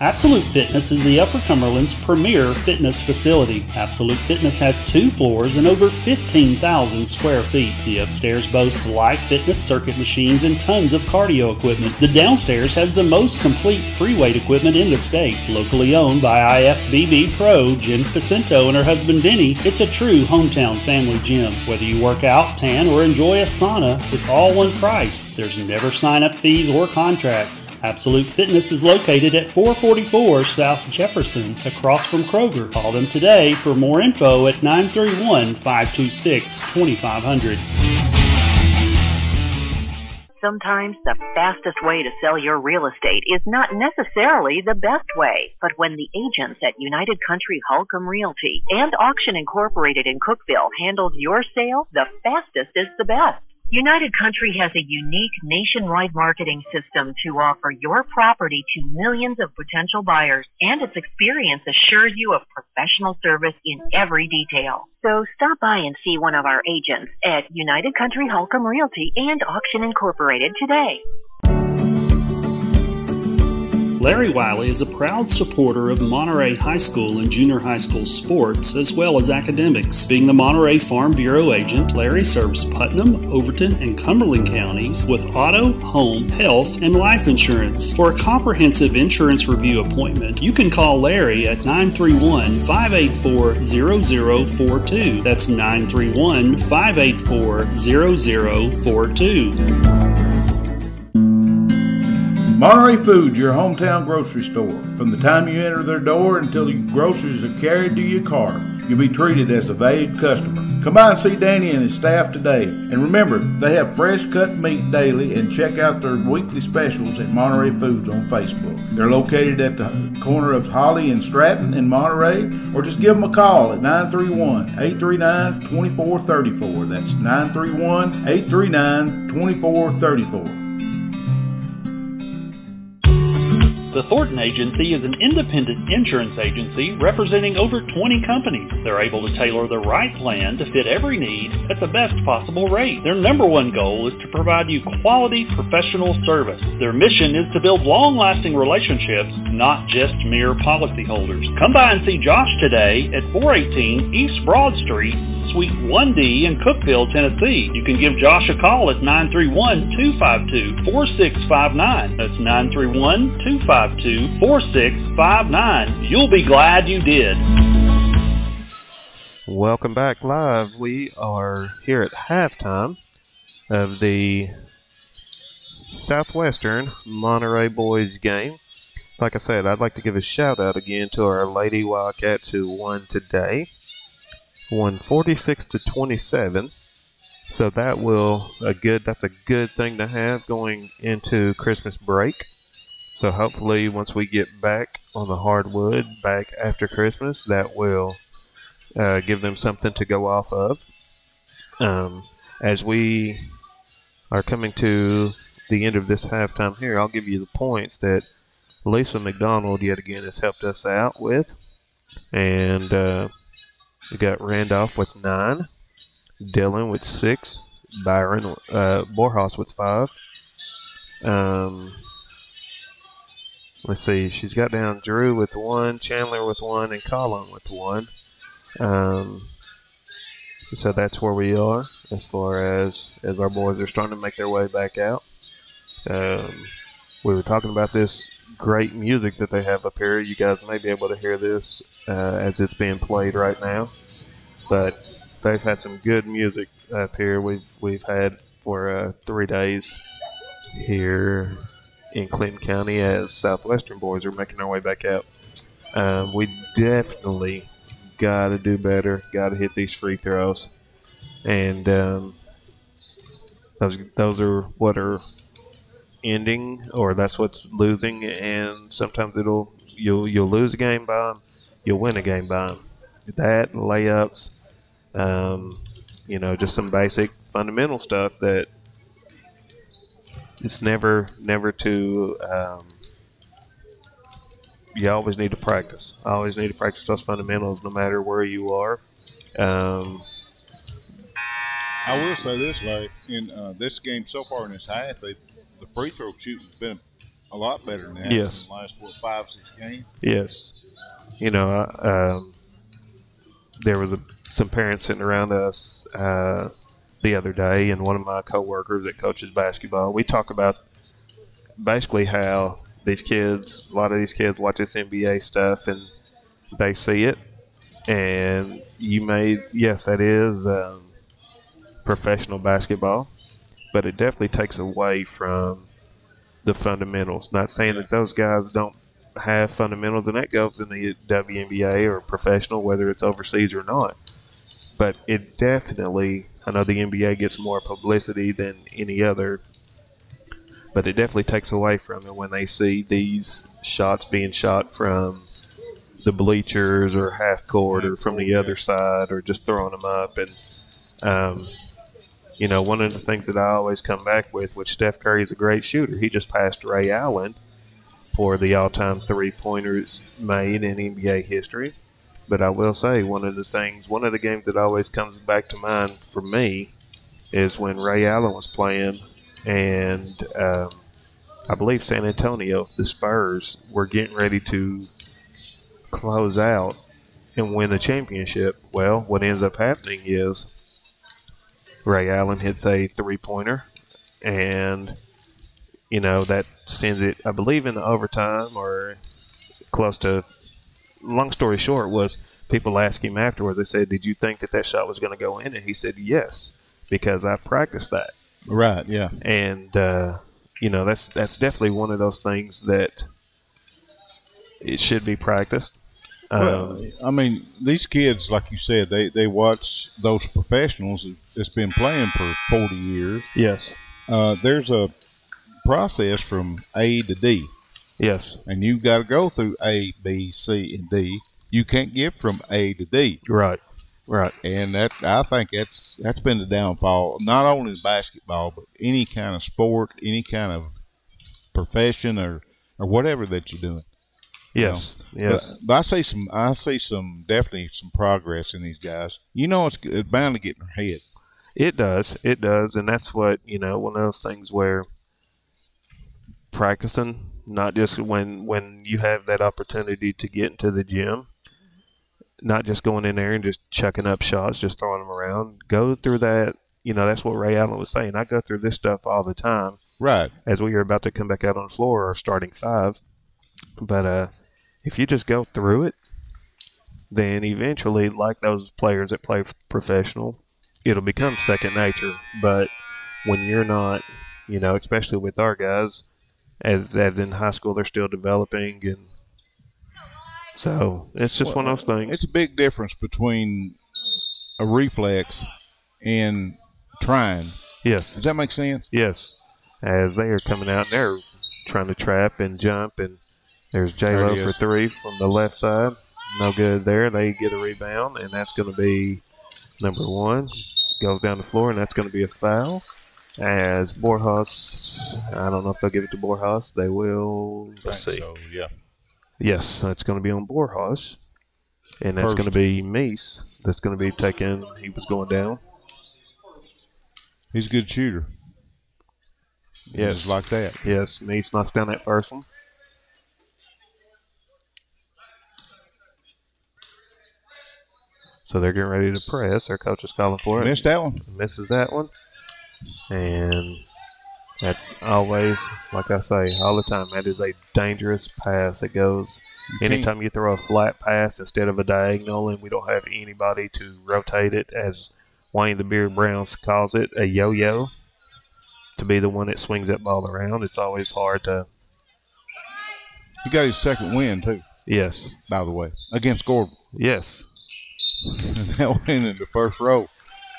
Absolute Fitness is the Upper Cumberland's premier fitness facility. Absolute Fitness has 2 floors and over 15,000 square feet. The upstairs boasts live fitness circuit machines and tons of cardio equipment. The downstairs has the most complete free weight equipment in the state. Locally owned by IFBB Pro Jen Facento and her husband Vinny, it's a true hometown family gym. Whether you work out, tan, or enjoy a sauna, it's all one price. There's never sign-up fees or contracts. Absolute Fitness is located at 444 South Jefferson, across from Kroger. Call them today for more info at 931-526-2500. Sometimes the fastest way to sell your real estate is not necessarily the best way, but when the agents at United Country Holcomb Realty and Auction Incorporated in Cookeville handles your sale, the fastest is the best. United Country has a unique nationwide marketing system to offer your property to millions of potential buyers, and its experience assures you of professional service in every detail. So stop by and see one of our agents at United Country Holcomb Realty and Auction Incorporated today. Larry Wiley is a proud supporter of Monterey High School and junior high school sports, as well as academics. Being the Monterey Farm Bureau agent, Larry serves Putnam, Overton, and Cumberland counties with auto, home, health, and life insurance. For a comprehensive insurance review appointment, you can call Larry at 931-584-0042. That's 931-584-0042. Monterey Foods, your hometown grocery store. From the time you enter their door until your groceries are carried to your car, you'll be treated as a valued customer. Come by and see Danny and his staff today. And remember, they have fresh cut meat daily, and check out their weekly specials at Monterey Foods on Facebook. They're located at the corner of Holly and Stratton in Monterey, or just give them a call at 931-839-2434. That's 931-839-2434. The Thornton Agency is an independent insurance agency representing over 20 companies. They're able to tailor the right plan to fit every need at the best possible rate. Their number one goal is to provide you quality professional service. Their mission is to build long-lasting relationships, not just mere policyholders. Come by and see Josh today at 418 East Broad Street, Suite 1D in Cookeville, Tennessee. You can give Josh a call at 931-252-4659. That's 931-252-4659. You'll be glad you did. Welcome back live. We are here at halftime of the Southwestern Monterey boys game. Like I said, I'd like to give a shout out again to our Lady Wildcats who won today. Won 46-27, so that's a good thing to have going into Christmas break. So hopefully once we get back on the hardwood back after Christmas, that will give them something to go off of. As we are coming to the end of this halftime here, I'll give you the points that Lisa McDonald yet again has helped us out with, and we got Randolph with 9, Dylan with 6, Byron Borhaus with 5. Let's see, she's got down Drew with 1, Chandler with 1, and Colin with 1. So that's where we are as far as our boys are starting to make their way back out. We were talking about this great music that they have up here. You guys may be able to hear this as it's being played right now. But they've had some good music up here. We've had for 3 days here in Clinton County as Southwestern boys are making their way back out. We definitely got to do better. Got to hit these free throws, and those are what are ending, or that's what's losing. And sometimes you'll lose a game by them, you'll win a game by them. That layups, just some basic fundamental stuff that it's never too. You always need to practice. I always need to practice those fundamentals no matter where you are. I will say this, Larry, in this game so far in this half, the free throw shooting has been a lot better than that Yes. in the last 5, 6 games. Yes. There was some parents sitting around us the other day, and one of my coworkers that coaches basketball, we talk about basically how a lot of these kids watch this NBA stuff and they see it, and yes, that is professional basketball, but it definitely takes away from the fundamentals. Not saying that those guys don't have fundamentals, and that goes in the WNBA or professional, whether it's overseas or not. But it definitely, I know the NBA gets more publicity than any other, but it definitely takes away from it when they see these shots being shot from the bleachers or half court or from the other side or just throwing them up. And, one of the things that I always come back with, which Steph Curry is a great shooter. He just passed Ray Allen for the all-time three-pointers made in NBA history. But I will say one of the games that always comes back to mind for me is when Ray Allen was playing, and I believe San Antonio, the Spurs, were getting ready to close out and win the championship. Well, what ends up happening is Ray Allen hits a three-pointer, and, that sends it, I believe, in the overtime or close to. Long story short was people asked him afterwards, they said, did you think that shot was going to go in? And he said, yes, because I practiced that. Right, yeah. And, that's definitely one of those things that it should be practiced. Well, these kids, like you said, they watch those professionals that's been playing for 40 years. Yes. There's a process from A to D. Yes. And you've got to go through A, B, C, and D. You can't get from A to D. Right. Right. And I think that's been the downfall, not only in basketball, but any kind of sport, any kind of profession or whatever that you're doing. Yes. Yes. But I see some definitely some progress in these guys. It's bound to get in their head. It does. It does. And that's what, one of those things where practicing, not just when you have that opportunity to get into the gym, not just going in there and just chucking up shots, just throwing them around. Go through that. That's what Ray Allen was saying. I go through this stuff all the time. Right. As we are about to come back out on the floor, our starting five. But if you just go through it, then eventually, like those players that play professional, it'll become second nature. But when you're not, especially with our guys, as in high school, they're still developing, and so it's just one of those things. It's a big difference between a reflex and trying. Yes. Does that make sense? Yes. As they are coming out, and they're trying to trap and jump, and there's J-Lo for three from the left side. No good there. They get a rebound, and that's going to be number one. Goes down the floor, and that's going to be a foul. As Borjas, I don't know if they'll give it to Borjas. They will. Let's see. So, yeah. Yes, that's going to be on Borjas. And that's going to be Meese. That's going to be taken. He was going down. He's a good shooter. Yes. Just like that. Yes, Meese knocks down that first one. So they're getting ready to press. Their coach is calling for it. Missed that one. Misses that one. And that's always, like I say, all the time, that is a dangerous pass that goes. Anytime you throw a flat pass instead of a diagonal and we don't have anybody to rotate it, as Wayne the Beard Browns calls it, a yo-yo, to be the one that swings that ball around, it's always hard to. He got his second win, too. Yes. By the way. Against Gordon. Yes. And that win in the first row.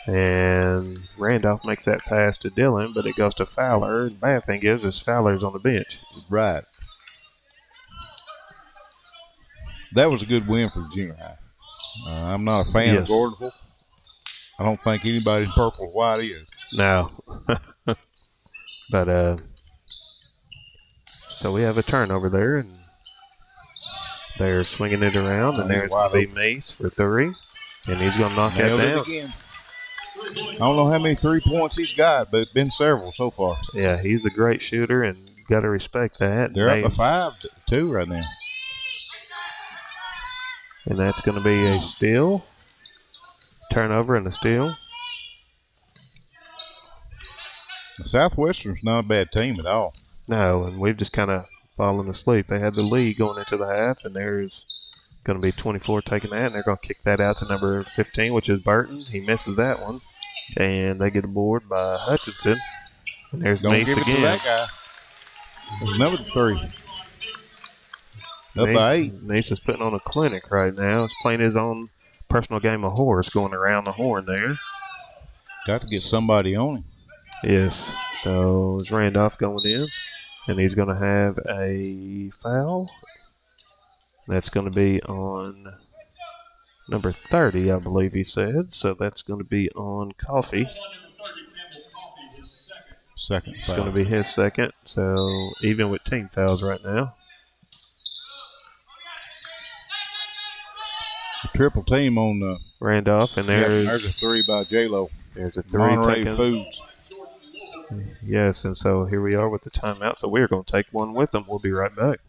And Randolph makes that pass to Dillon, but it goes to Fowler. The bad thing is Fowler's on the bench. Right. That was a good win for the junior high. I'm not a fan of Gordonville. I don't think anybody in purple or white is. No. But, so we have a turnover there, and they're swinging it around, and there's going to be Mace for 3, and he's going to knock that down. Again. I don't know how many 3 points he's got, but it's been several so far. Yeah, he's a great shooter, and you got to respect that. They're up by 5-2 right now. And that's going to be a steal. Turnover and a steal. The Southwestern's not a bad team at all. No, and we've just kind of fallen asleep. They had the lead going into the half, and there's going to be 24 taking that, and they're going to kick that out to number 15, which is Burton. He misses that one, and they get a board by Hutchinson. And there's Mace give again. It to that guy. There's number 3. Up by 8. Mace is putting on a clinic right now. He's playing his own personal game of horse, going around the horn there. Got to get somebody on him. Yes. So it's Randolph going in, and he's going to have a foul. That's going to be on number 30, I believe he said. So that's going to be on Coffee. Second It's foul. going to be his second. So even with team fouls right now. Triple team on Randolph, and there's a 3 by J-Lo. There's a 3 Monterey taken. Foods. Yes, and so here we are with the timeout. So we're going to take one with them. We'll be right back.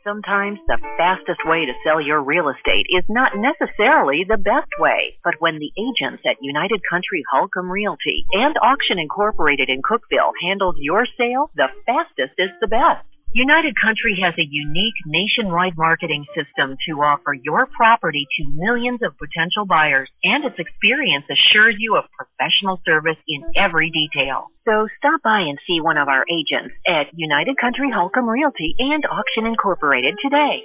Sometimes the fastest way to sell your real estate is not necessarily the best way, but when the agents at United Country Holcomb Realty and Auction Incorporated in Cookeville handled your sale, the fastest is the best. United Country has a unique nationwide marketing system to offer your property to millions of potential buyers, and its experience assures you of professional service in every detail. So stop by and see one of our agents at United Country Holcomb Realty and Auction Incorporated today.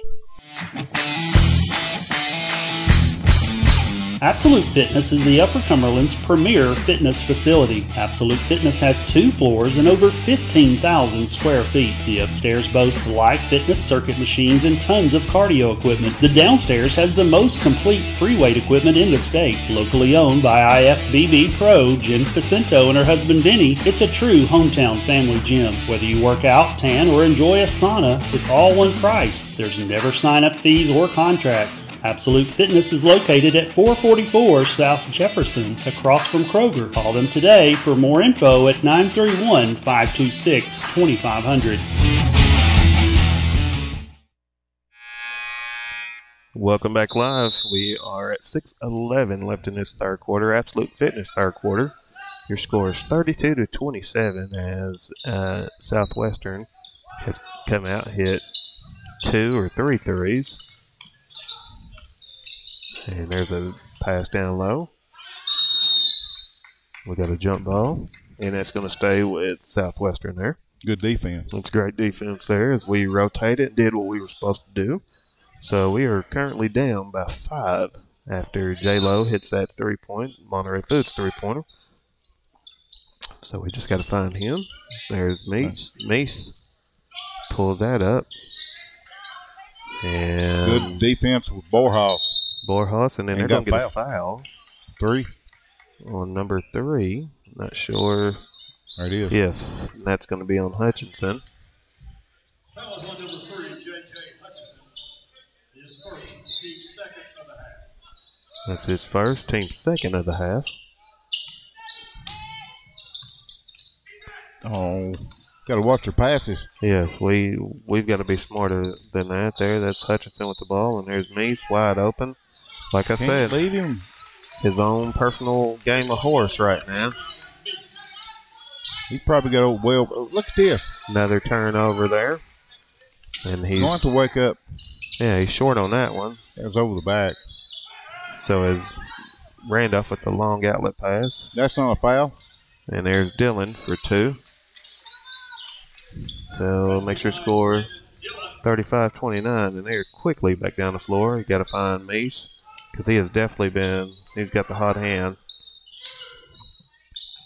Absolute Fitness is the Upper Cumberland's premier fitness facility. Absolute Fitness has 2 floors and over 15,000 square feet. The upstairs boasts live fitness circuit machines and tons of cardio equipment. The downstairs has the most complete free weight equipment in the state. Locally owned by IFBB Pro Jen Facento and her husband Denny, it's a true hometown family gym. Whether you work out, tan, or enjoy a sauna, it's all one price. There's never sign-up fees or contracts. Absolute Fitness is located at 444 South Jefferson, across from Kroger. Call them today for more info at 931-526-2500. Welcome back live. We are at 6:11 left in this third quarter. Absolute Fitness third quarter. Your score is 32-27 as Southwestern has come out, hit 2 or 3 threes. And there's a pass down low. We got a jump ball, and that's going to stay with Southwestern there. Good defense. It's great defense there as we rotated, did what we were supposed to do. So we are currently down by 5 after J-Lo hits that 3-point, Monterey Foods 3-pointer. So we just got to find him. There's Mace. Mace pulls that up. And good defense with Borhaus. And then they're going to get a foul. 3. On number 3. Not sure. There it is. Yes, and that's going to be on Hutchinson. Foul is on number 3, J.J. Hutchinson. His first, team second of the half. That's his first, team second of the half. Oh, got to watch your passes. Yes, we've got to be smarter than that. That's Hutchinson with the ball, and there's Meese wide open. Like I said, leave him his own personal game of horse right now. He probably got well. Look at this. Another turnover there. And he's going to wake up. Yeah, he's short on that one. That was over the back. So is Randolph with the long outlet pass. That's not a foul. And there's Dylan for 2. So makes your score 35-29. And they're quickly back down the floor. You got to find Meese because he has definitely he's got the hot hand.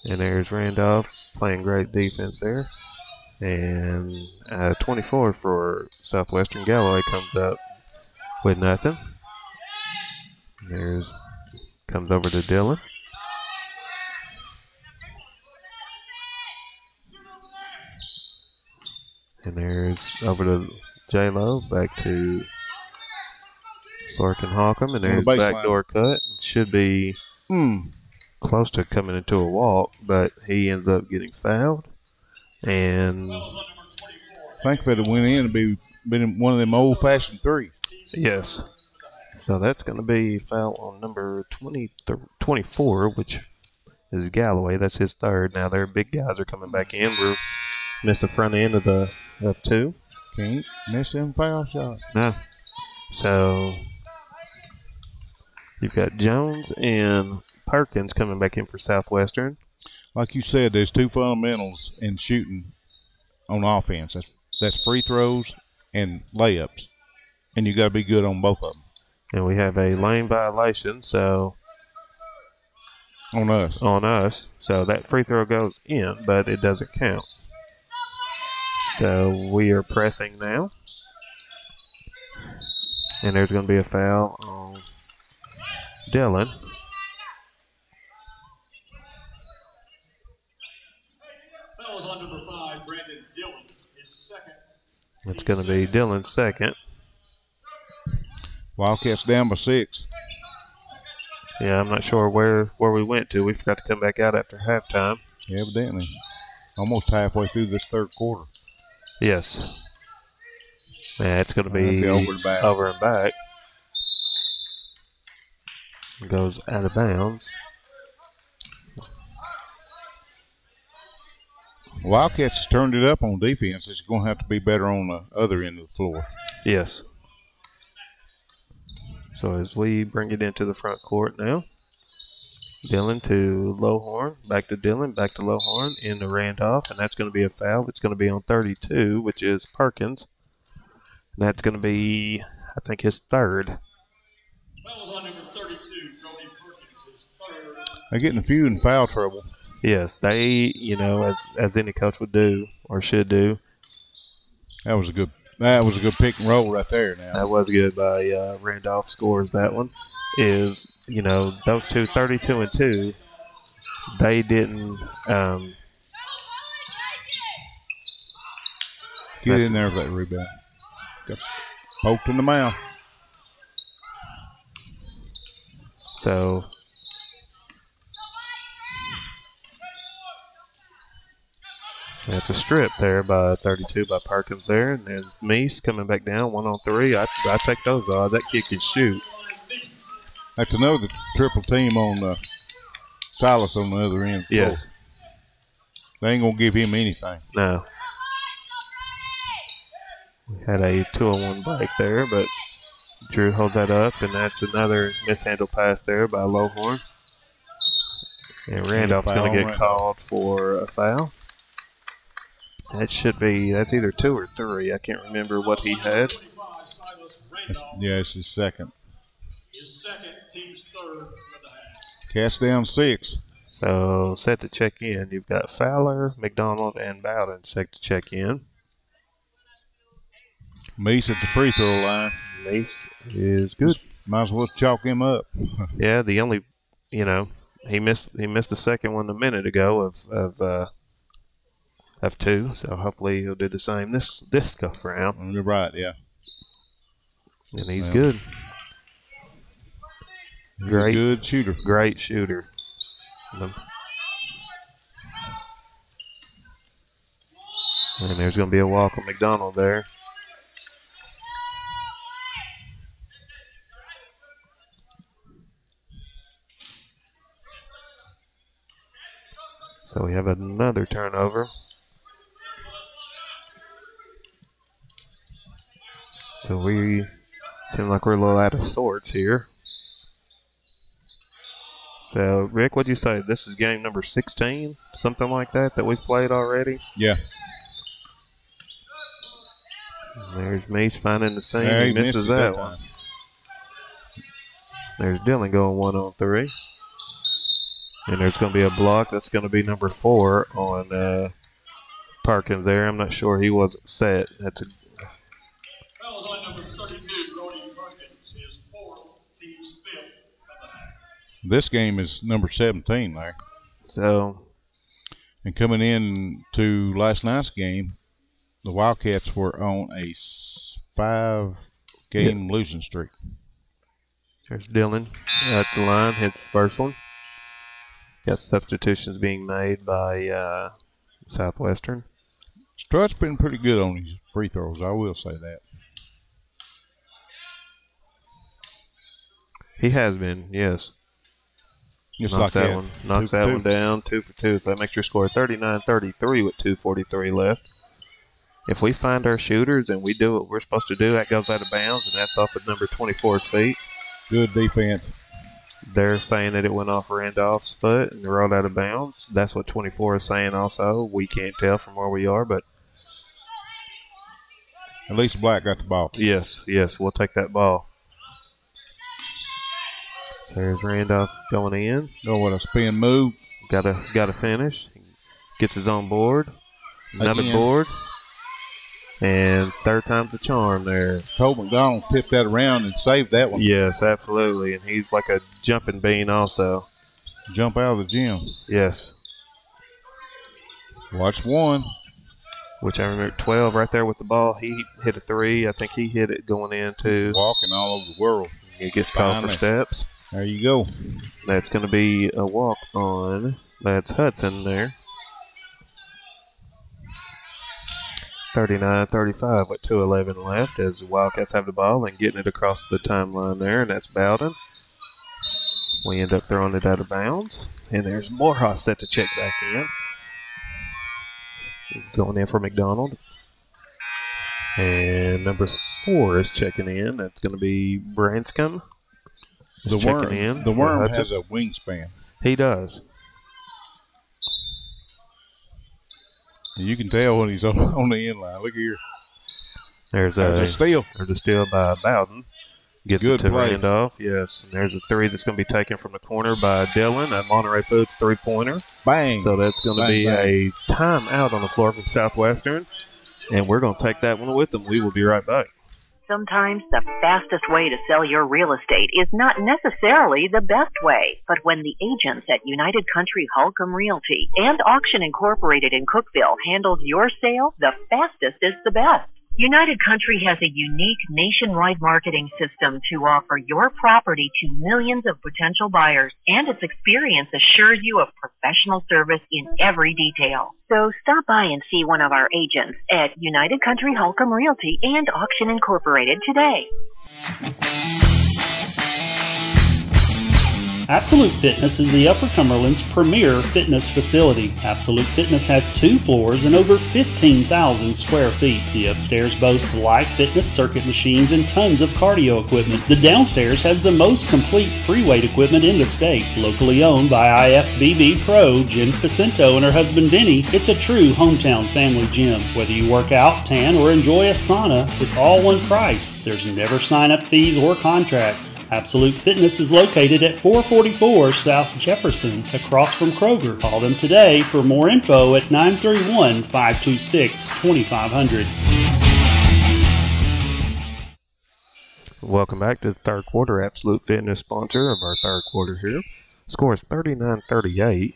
And there's Randolph playing great defense there. And 24 for Southwestern. Galloway comes up with nothing. Comes over to Dylan. And there's over to J-Lo, back to Larkin Hawcom, and there's backdoor cut. Should be close to coming into a walk, but he ends up getting fouled. And I think if it had went in, it'd been one of them old-fashioned 3. Yes. So that's going to be foul on number 24, which is Galloway. That's his 3rd. Now their big guys are coming back in. We're missed the front end of 2. Can't miss them foul shots. No. So you've got Jones and Perkins coming back in for Southwestern. Like you said, there's 2 fundamentals in shooting on offense. That's free throws and layups, and you got to be good on both of them. And we have a lane violation, so on us. So that free throw goes in, but it doesn't count. So we are pressing now. And there's going to be a foul on Dylan. Foul is on number 5, Brandon Dylan, his 2nd. It's going to be Dylan's 2nd. Wildcats down by 6. Yeah, I'm not sure where we went to. We forgot to come back out after halftime. Evidently. Almost halfway through this 3rd quarter. Yes. Yeah, it's going to be over and back. It goes out of bounds. Wildcats has turned it up on defense. It's going to have to be better on the other end of the floor. Yes. So as we bring it into the front court now, Dylan to Lowhorn, back to Dylan, back to Lowhorn, into Randolph, and that's going to be a foul. It's going to be on 32, which is Perkins. And that's going to be, I think, his 3rd. Foul is on number 32, Brody Perkins, his 3rd. They're getting a few in foul trouble. Yes, they, as any coach would do or should do. That was a good pick and roll right there now. That was good by Randolph. Scores that one. Is, those two, 32 and 2, they didn't get in there with that rebound. Got poked in the mouth. So that's a strip there by 32 by Perkins there. And there's Meese coming back down 1-on-3. I take those odds. That kid can shoot. That's another triple team on Silas on the other end. Yes. They ain't going to give him anything. No. We had a 2-on-1 break there, but Drew holds that up, and that's another mishandled pass there by Lowhorn. And Randolph's going to get called for a foul. That's either 2 or 3. I can't remember what he had. It's his 2nd. His 2nd, team's 3rd of the half. Cats down 6. So set to check in. You've got Fowler, McDonald, and Bowden set to check in. Meese at the free throw line. Meese is good. Might as well chalk him up. Yeah, the only, he missed the second one a minute ago of 2. So hopefully he'll do the same this go round. You're right, yeah. And he's good. Good shooter. Great shooter. And there's going to be a walk on McDonald there. So we have another turnover. So we seem like we're a little out of sorts here. So, Rick, what'd you say? This is game number 16, something like that we've played already? Yeah. And there's Meese finding the seam. He misses that one. There's Dylan going 1-on-3. And there's going to be a block. That's going to be number 4 on Parkins there. I'm not sure he wasn't set. That's a Fouls on number 32, Brody Parkins, his 4th, team's 5th of the night. This game is number 17, Larry. So, and coming in to last night's game, the Wildcats were on a 5-game losing streak. There's Dylan at the line, hits the first one. Got substitutions being made by Southwestern. Strutt's been pretty good on his free throws, I will say that. He has been, yes. Just knocks like that one, knocks that one down, 2 for 2. So that makes your score 39-33 with 2:43 left. If we find our shooters and we do what we're supposed to do, that goes out of bounds, and that's off at number 24's feet. Good defense. They're saying that it went off Randolph's foot and rolled out of bounds. That's what 24 is saying also. We can't tell from where we are, but at least Black got the ball. Yes, we'll take that ball. So there's Randolph going in. Oh, what a spin move. Got to finish. Gets his own board. Another Again. board. And third time's the charm there. Cole McDonald tipped that around and saved that one. Yes, absolutely. And he's like a jumping bean also. Jump out of the gym. Yes. Watch one. Which I remember 12 right there with the ball. He hit a 3. I think he hit it going in too. Walking all over the world. He gets called for steps. There you go. That's going to be a walk on. That's Hudson there. 39-35 with 2:11 left as the Wildcats have the ball and getting it across the timeline there, and that's Bowden. We end up throwing it out of bounds, and there's Morehouse set to check back in. Going in for McDonald. And number 4 is checking in. That's going to be Branscombe. The worm has a wingspan. He does. You can tell when he's on the end line. Look here. There's a steal. There's a steal by Bowden. Gets Good it to play. Randolph. Yes. And there's a 3 that's going to be taken from the corner by Dylan, a Monterey Foods 3-pointer. Bang. So that's going to be a timeout on the floor from Southwestern. And we're going to take that one with them. We will be right back. Sometimes the fastest way to sell your real estate is not necessarily the best way. But when the agents at United Country Holcomb Realty and Auction Incorporated in Cookeville handles your sale, the fastest is the best. United Country has a unique nationwide marketing system to offer your property to millions of potential buyers, and its experience assures you of professional service in every detail. So stop by and see one of our agents at United Country Holcomb Realty and Auction Incorporated today. Absolute Fitness is the Upper Cumberland's premier fitness facility. Absolute Fitness has 2 floors and over 15,000 square feet. The upstairs boasts live fitness circuit machines and tons of cardio equipment. The downstairs has the most complete free weight equipment in the state. Locally owned by IFBB Pro Jen Facento and her husband Vinny, it's a true hometown family gym. Whether you work out, tan, or enjoy a sauna, it's all one price. There's never sign-up fees or contracts. Absolute Fitness is located at 444 South Jefferson, across from Kroger. Call them today for more info at 931-526-2500. Welcome back to the third quarter. Absolute Fitness, sponsor of our third quarter here. Score is 39-38.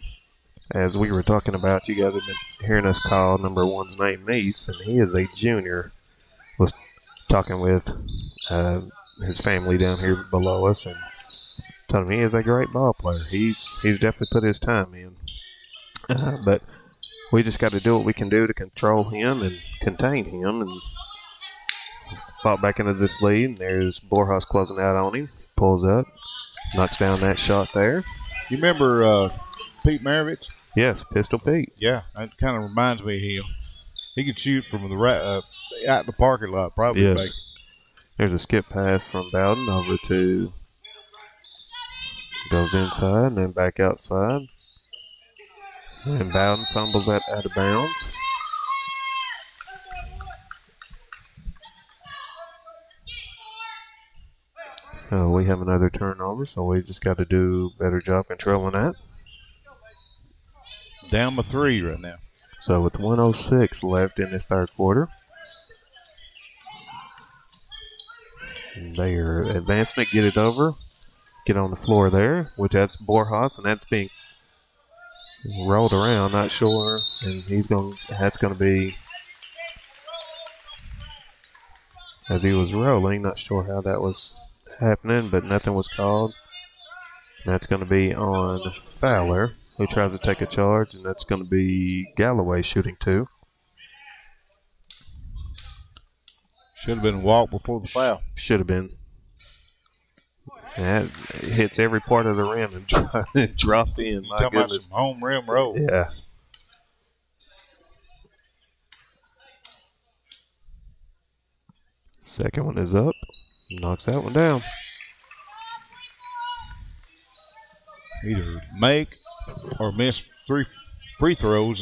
As we were talking about, you guys have been hearing us call number 1's name Meese, and he is a junior. Was talking with his family down here below us, and told him he is a great ball player. He's definitely put his time in. But we just got to do what we can do to control him and contain him. And fought back into this lead. And there's Borjas closing out on him. Pulls up, knocks down that shot there. You remember Pete Maravich? Yes, Pistol Pete. Yeah, that kind of reminds me of him. He could shoot from the out in the parking lot, probably. Yes. There's a skip pass from Bowden over to, goes inside and then back outside. And Bowden fumbles that out of bounds. We have another turnover, so we just got to do a better job controlling that. Down by 3 right now. So with 1:06 left in this third quarter, they are advancing it, get it over, get on the floor there, which that's Borjas, and that's being rolled around, not sure, and that's going to be, as he was rolling, not sure how that was happening, but nothing was called. That's going to be on Fowler, who tries to take a charge, and that's going to be Galloway shooting 2. Should have been walked before the foul. Should have been. That hits every part of the rim and drop in. My talking goodness. about some home rim roll. Yeah. Second one is up. Knocks that one down. Either make or miss 3 free throws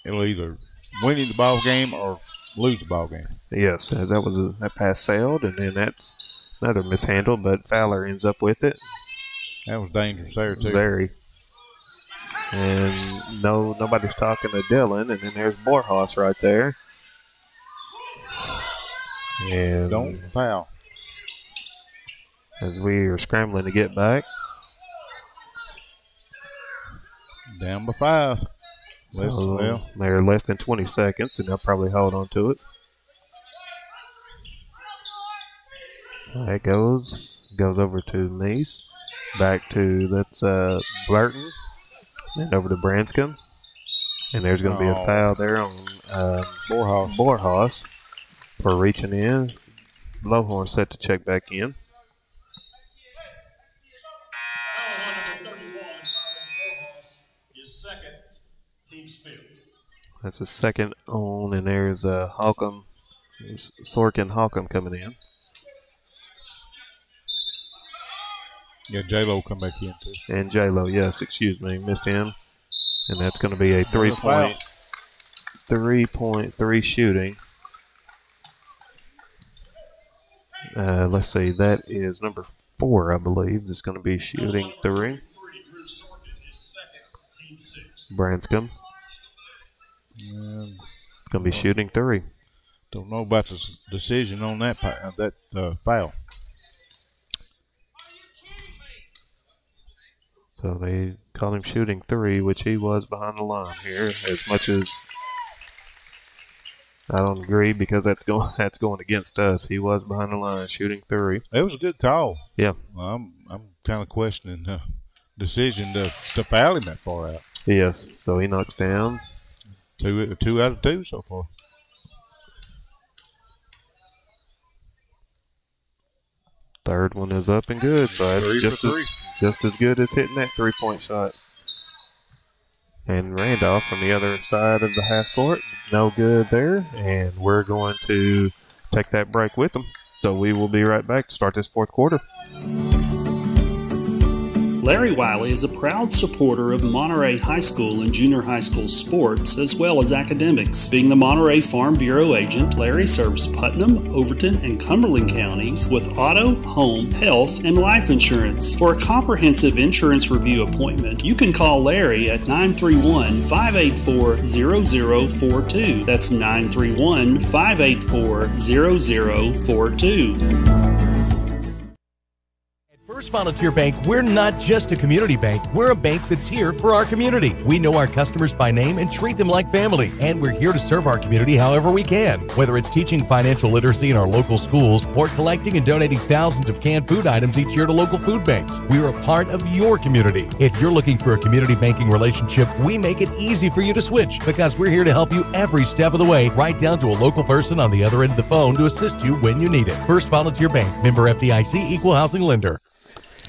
it'll either win you the ball game or lose the ball game. Yes, as that pass sailed, and then that's another mishandle, but Fowler ends up with it. That was dangerous there too. Very. And nobody's talking to Dylan, and then there's Borjas right there. And don't foul. As we are scrambling to get back. Down by 5. They're less than 20 seconds, and they'll probably hold on to it. That goes over to Meese. Back to, that's Burton. And over to Branscombe. And there's going to be a foul there on Borjas for reaching in. Blowhorn set to check back in. That's a second on, and there's Sorkin Holcomb coming in. Yeah, J-Lo come back in too. And J-Lo, yes, excuse me, missed him. And that's going to be a 3.3 shooting. Let's see, that is number 4, I believe. It's going to be shooting 3. Branscombe. Going to be shooting 3. Don't know about the decision on that foul. So they called him shooting 3, which he was behind the line here. As much as I don't agree, because that's going against us. He was behind the line shooting 3. It was a good call. Yeah. I'm kind of questioning the decision to foul him that far out. Yes. So he knocks down. 2 out of 2 so far. Third one is up and good, so that's just as good as hitting that 3-point shot. And Randolph from the other side of the half court, no good there, and we're going to take that break with them. So we will be right back to start this fourth quarter. Larry Wiley is a proud supporter of Monterey High School and junior high school sports, as well as academics. Being the Monterey Farm Bureau agent, Larry serves Putnam, Overton, and Cumberland counties with auto, home, health, and life insurance. For a comprehensive insurance review appointment, you can call Larry at 931-584-0042. That's 931-584-0042. First Volunteer Bank, we're not just a community bank. We're a bank that's here for our community. We know our customers by name and treat them like family. And we're here to serve our community however we can. Whether it's teaching financial literacy in our local schools or collecting and donating thousands of canned food items each year to local food banks, we're a part of your community. If you're looking for a community banking relationship, we make it easy for you to switch because we're here to help you every step of the way, right down to a local person on the other end of the phone to assist you when you need it. First Volunteer Bank, member FDIC, equal housing lender.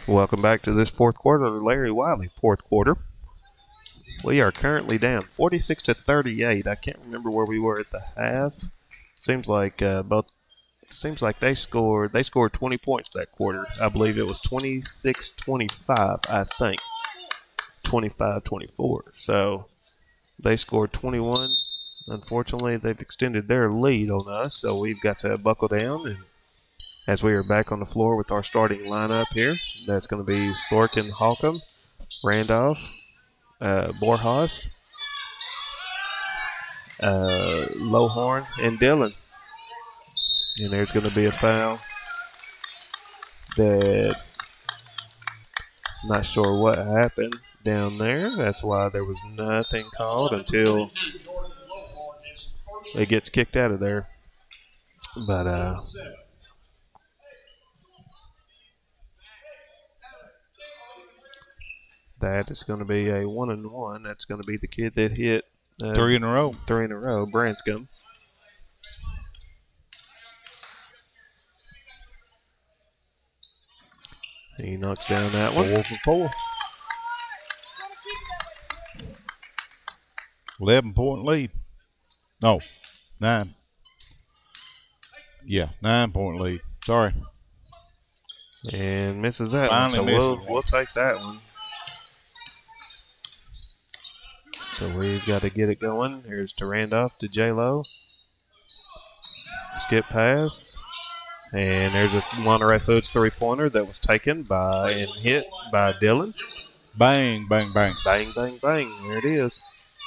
Welcome back to this fourth quarter, Larry Wiley fourth quarter. We are currently down 46-38. I can't remember where we were at the half. Seems like they scored 20 points that quarter. I believe it was 26-25, I think. 25-24. So they scored 21. Unfortunately, they've extended their lead on us, so we've got to buckle down. And as we are back on the floor with our starting lineup here, that's going to be Sorkin, Holcomb, Randolph, Borjas, Lowhorn, and Dillon. And there's going to be a foul that not sure what happened down there. That's why there was nothing called until it gets kicked out of there. But that is going to be a 1-and-1. That's going to be the kid that hit 3 in a row. 3 in a row, Branscombe. He knocks down that one. 4 for 4. 11-point lead. No, 9. Yeah, 9-point lead. Sorry. And misses that Finally one, so we'll take that one. So we've got to get it going. Here's to Randolph, to J-Lo. Skip pass. And there's a Monterey Foods three-pointer that was taken by and hit by Dillon. Bang, bang, bang. Bang, bang, bang. There it is.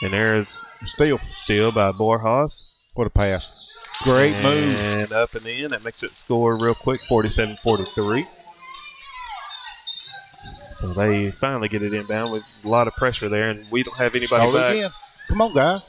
And there's Steal by Borjas. What a pass. Great move. And up and in. That makes it score real quick, 47-43. So they finally get it inbound with a lot of pressure there, and we don't have anybody back. Again. Come on, guys.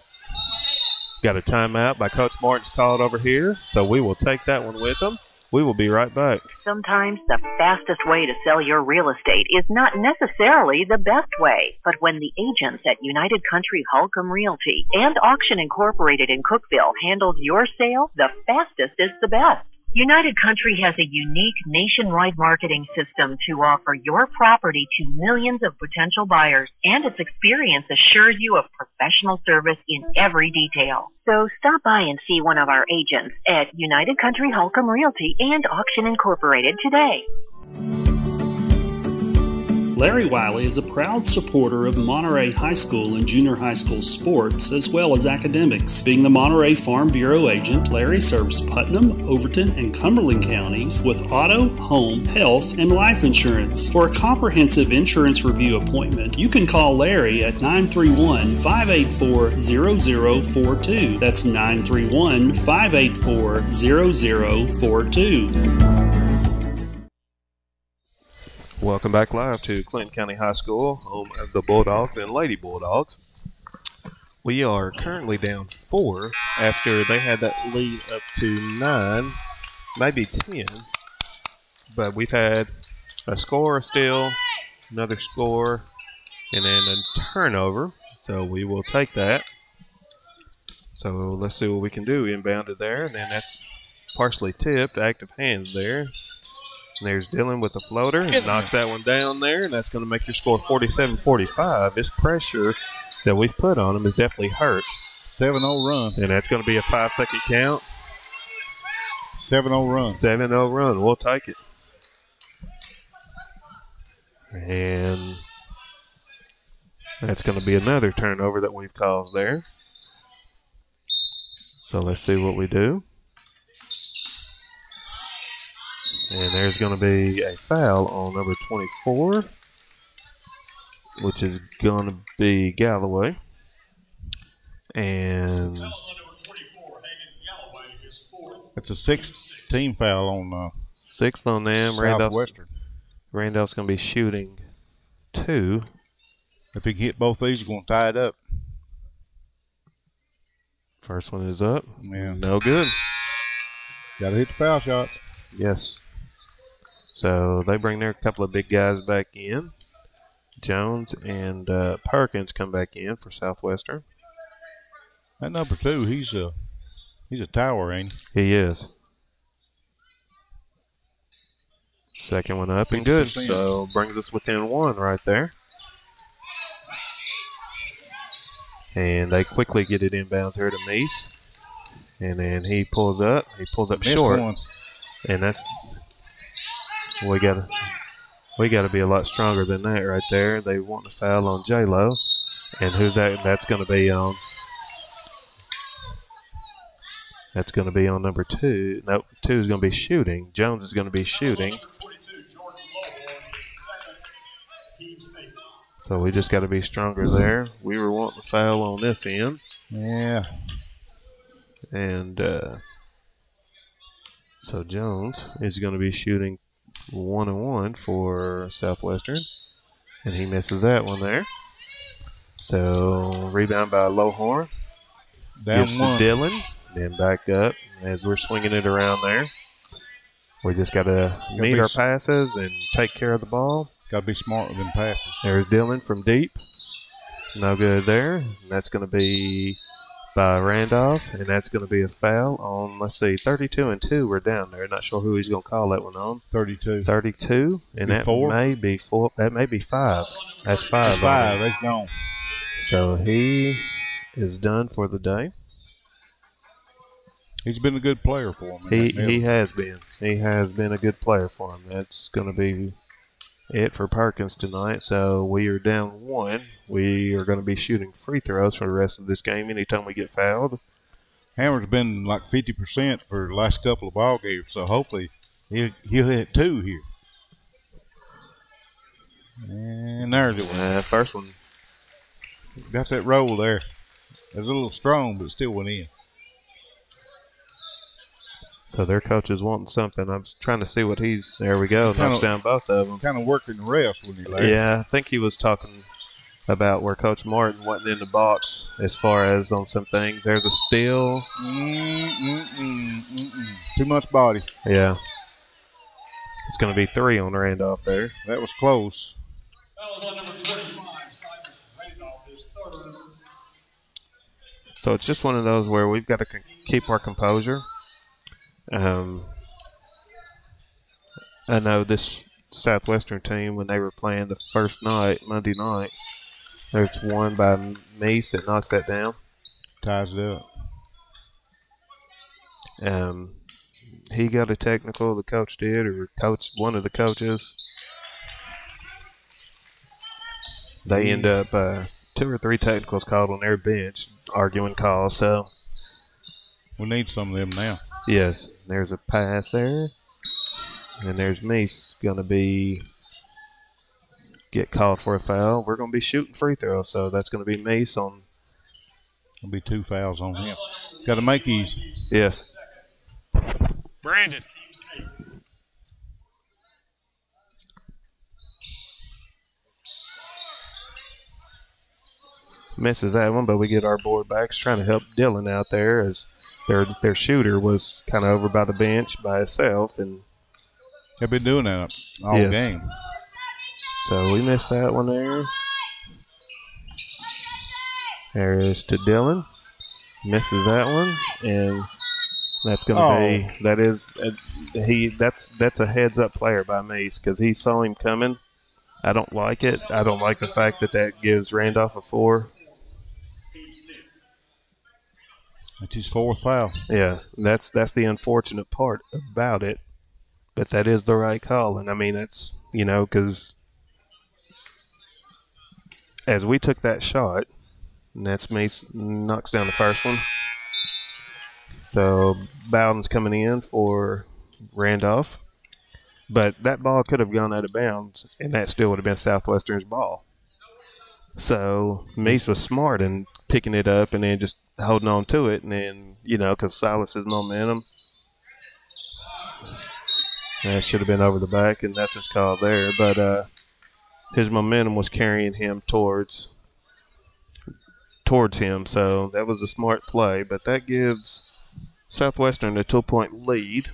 Got a timeout by Coach Martin's called over here, so we will take that one with them. We will be right back. Sometimes the fastest way to sell your real estate is not necessarily the best way. But when the agents at United Country Holcomb Realty and Auction Incorporated in Cookeville handles your sale, the fastest is the best. United Country has a unique nationwide marketing system to offer your property to millions of potential buyers, and its experience assures you of professional service in every detail. So stop by and see one of our agents at United Country Holcomb Realty and Auction Incorporated today. Larry Wiley is a proud supporter of Monterey High School and junior high school sports, as well as academics. Being the Monterey Farm Bureau agent, Larry serves Putnam, Overton, and Cumberland counties with auto, home, health, and life insurance. For a comprehensive insurance review appointment, you can call Larry at 931-584-0042. That's 931-584-0042. Welcome back live to Clinton County High School, home of the Bulldogs and Lady Bulldogs. We are currently down 4 after they had that lead up to 9, maybe 10. But we've had a score still, another score, and then a turnover. So we will take that. So let's see what we can do. Inbounded there, and then that's partially tipped. Active hands there. And there's Dillon with the floater. And knocks that one down there, and that's going to make your score 47-45. This pressure that we've put on them is definitely hurt. 7-0 run. And that's going to be a 5-second count. 7-0 run. 7-0 run. We'll take it. And that's going to be another turnover that we've caused there. So let's see what we do. And there's going to be a foul on number 24, which is going to be Galloway. And it's a 6-team foul on 6th on them. Southwestern. Randolph's going to be shooting 2. If he can hit both these, he's going to tie it up. First one is up. Yeah. No good. Got to hit the foul shots. Yes. So they bring their couple of big guys back in. Jones and Perkins come back in for Southwestern. That number 2, he's a tower, ain't he? He is. Second one up and good. So brings us within 1 right there. And they quickly get it inbounds here to Meese. And then he pulls up. He pulls up Missed short. one. And that's we gotta be a lot stronger than that right there. They want to foul on J-Lo. And who's that? That's gonna be on number 2. Nope, 2 is gonna be shooting. Jones is gonna be shooting. So we just got to be stronger there. We were wanting to foul on this end. Yeah. And so Jones is going to be shooting 1-1 for Southwestern. And he misses that one there. So rebound by Lowhorn. Down Gets to one. Dillon. Then back up as we're swinging it around there. We just got to meet our passes and take care of the ball. Got to be smart with them passes. There's Dillon from deep. No good there. And that's going to be by Randolph, and that's going to be a foul on, let's see, 32 and 2. We're down there. Not sure who he's going to call that one on. 32. 32, and that may be 4. That may be 5. That's 5. That's 5. That's gone. So he is done for the day. He's been a good player for him. He has been. He has been a good player for him. That's going to be it for Perkins tonight. So we are down 1. We are going to be shooting free throws for the rest of this game anytime we get fouled. Hammer's been like 50% for the last couple of ball games, so hopefully he'll hit 2 here. And there's it. First one. Got that roll there. It was a little strong, but still went in. So their coach is wanting something. I'm trying to see what he's. There we go. Knocks down both of them. Kind of working the refs when he left. Yeah, I think he was talking about where Coach Martin wasn't in the box as far as on some things. There's a steal. Too much body. Yeah. It's going to be 3 on Randolph there. That was close. That was on number 25. Cyrus Randolph is 3rd. So it's just one of those where we've got to keep our composure. I know this Southwestern team, when they were playing the first night, Monday night, there's one by Meese that knocks that down. Ties it up. He got a technical, the coach did, or one of the coaches. They end up 2 or 3 technicals called on their bench, arguing calls. So we need some of them now. Yes, there's a pass there. And there's Meese going to get called for a foul. We're going to be shooting free throws, so that's going to be Meese on. There'll be 2 fouls on him. Got to make easy. Yes. Brandon. Misses that one, but we get our board back. It's trying to help Dillon out there as their shooter was kind of over by the bench by himself, and they've been doing that all game. So we missed that one there. There's to Dillon. Misses that one, and that's going to be that's a heads up player by Meese because he saw him coming. I don't like it. I don't like the fact that gives Randolph a 4. That's his 4th foul. Yeah, that's the unfortunate part about it, but that is the right call. And I mean, that's, because as we took that shot, and that's Meese knocks down the first one. So Bowden's coming in for Randolph, but that ball could have gone out of bounds, and that still would have been Southwestern's ball. So Meese was smart in picking it up and then just holding on to it, and then, because Silas's momentum. That should have been over the back, and nothing's called there. But his momentum was carrying him towards him, so that was a smart play. But that gives Southwestern a 2-point lead.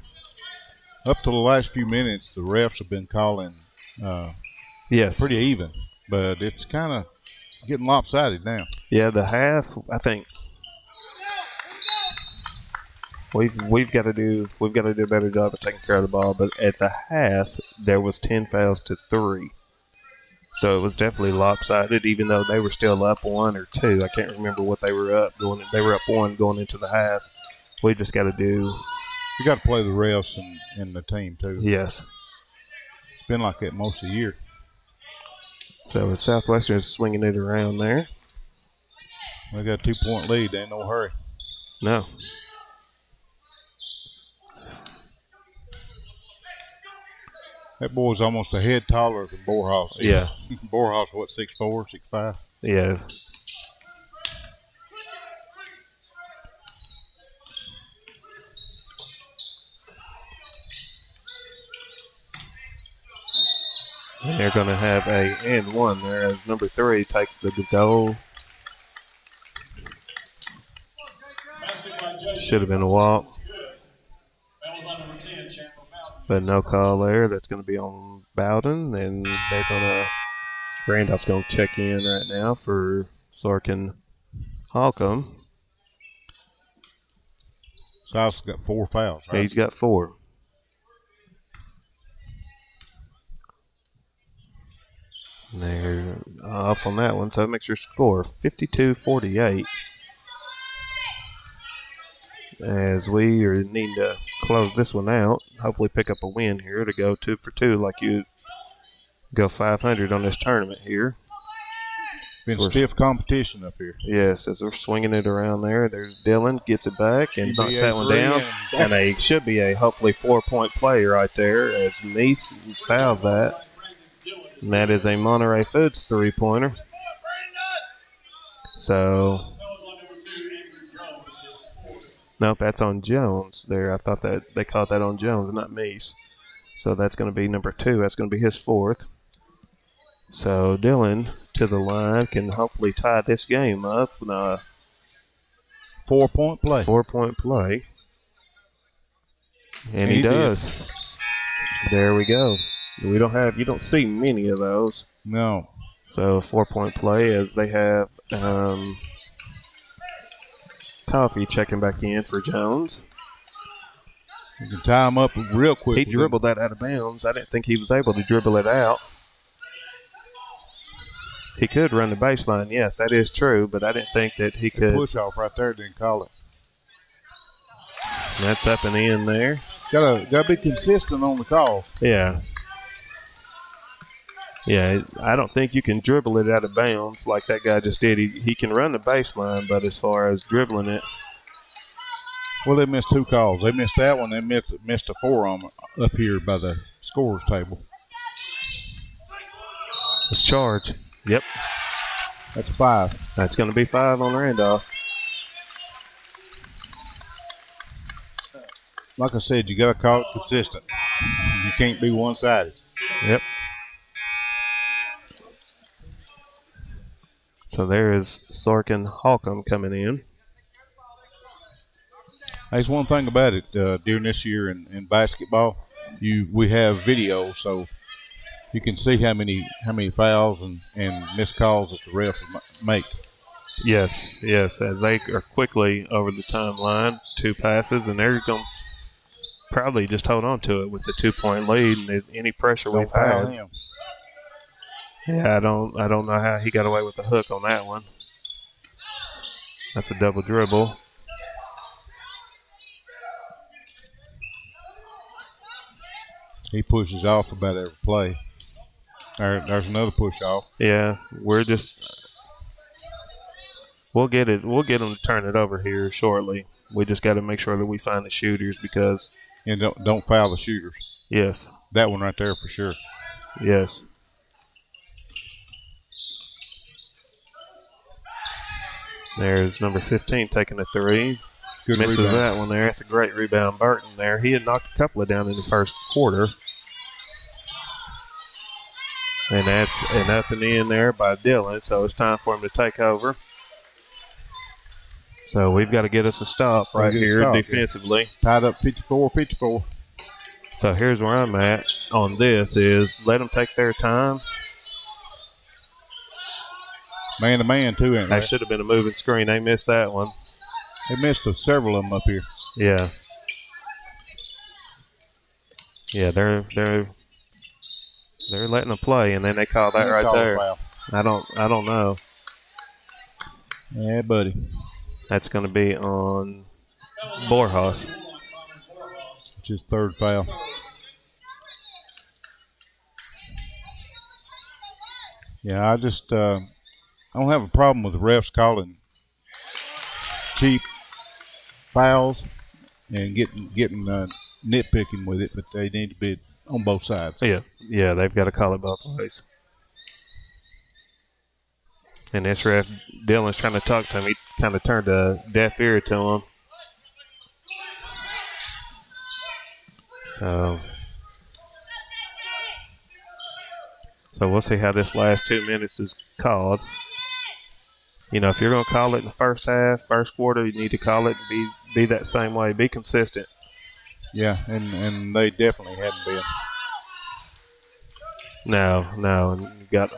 Up to the last few minutes, the refs have been calling pretty even, but it's kind of getting lopsided now. Yeah, the half, I think we've got to do a better job of taking care of the ball. But at the half, there was 10 fouls to 3. So it was definitely lopsided, even though they were still up 1 or 2. I can't remember what they were up going. They were up 1 going into the half. We just got to do. You got to play the refs and the team too. Yes. It's been like that most of the year. So Southwestern is swinging it around there. They got a 2-point lead. They ain't no hurry. No. That boy's almost a head taller than Borhaus. Yeah. Borhaus, what, 6'4", 6'5"? Yeah. And they're going to have a and 1 there as number 3 takes the goal. Should have been a walk. But no call there. That's going to be on Bowden, and they're going to – Randolph's going to check in right now for Sorkin Holcomb. South's got 4 fouls, right? He's got 4. And they're off on that one, so that makes your score 52-48. As we are needing to close this one out, hopefully pick up a win here to go 2 for 2 like you go 500 on this tournament here. Been stiff competition up here. Yes, as they're swinging it around there. There's Dillon, gets it back and knocks that one down. And a should be a hopefully 4-point play right there as Meese fouls that. And that is a Monterey Foods 3-pointer. So, nope, that's on Jones there. I thought that they caught that on Jones, not Meese. So that's going to be number 2. That's going to be his 4th. So Dillon to the line can hopefully tie this game up. 4-point play. 4-point play. And he does. There we go. You don't see many of those. No. So 4-point play as they have Coffee checking back in for Jones. You can tie him up real quick. He dribbled that out of bounds. I didn't think he was able to dribble it out. He could run the baseline, yes, that is true, but I didn't think that he could. Push off right there, didn't call it. And that's up and in there. Gotta be consistent on the call. Yeah. Yeah, I don't think you can dribble it out of bounds like that guy just did. He can run the baseline, but as far as dribbling it. Well, they missed 2 calls. They missed that one. They missed a forearm up here by the scorer's table. It's charge. Yep. That's 5. That's going to be 5 on Randolph. Like I said, you got to call it consistent. You can't be one-sided. Yep. So there is Sorkin Holcomb coming in. There's one thing about it during this year in basketball, we have video, so you can see how many fouls and missed calls that the refs make. Yes, as they are quickly over the timeline, 2 passes, and they're going to probably just hold on to it with the 2-point lead and any pressure we've had. Him. Yeah, I don't know how he got away with the hook on that one. That's a double dribble. He pushes off about every play. There's another push off. Yeah, we'll get them to turn it over here shortly. We just got to make sure that we find the shooters because and don't foul the shooters. Yes. That one right there for sure. Yes. There's number 15 taking a 3. Good Misses rebound. that one there. That's a great rebound. Burton there. He had knocked a couple of down in the first quarter. And that's an up and in there by Dillon, so it's time for him to take over. So we've got to get us a stop right here defensively. Tied up 54-54. So here's where I'm at on this is let them take their time. Man-to-man, too, ain't That should have been a moving screen. They missed that one. They missed several of them up here. Yeah. Yeah, they're They're letting them play, and then they call that right there. Foul. I don't know. Yeah, buddy. That's going to be on Borjas. It's his third foul. Yeah, I just I don't have a problem with the refs calling cheap fouls and getting nitpicking with it, but they need to be on both sides. Yeah, they've got to call it both ways. And this ref, Dylan's trying to talk to him. He kind of turned a deaf ear to him. So we'll see how this last 2 minutes is called. You know, if you're going to call it in the first half, first quarter, you need to call it and be that same way. Be consistent. Yeah, and they definitely hadn't been. No, and you got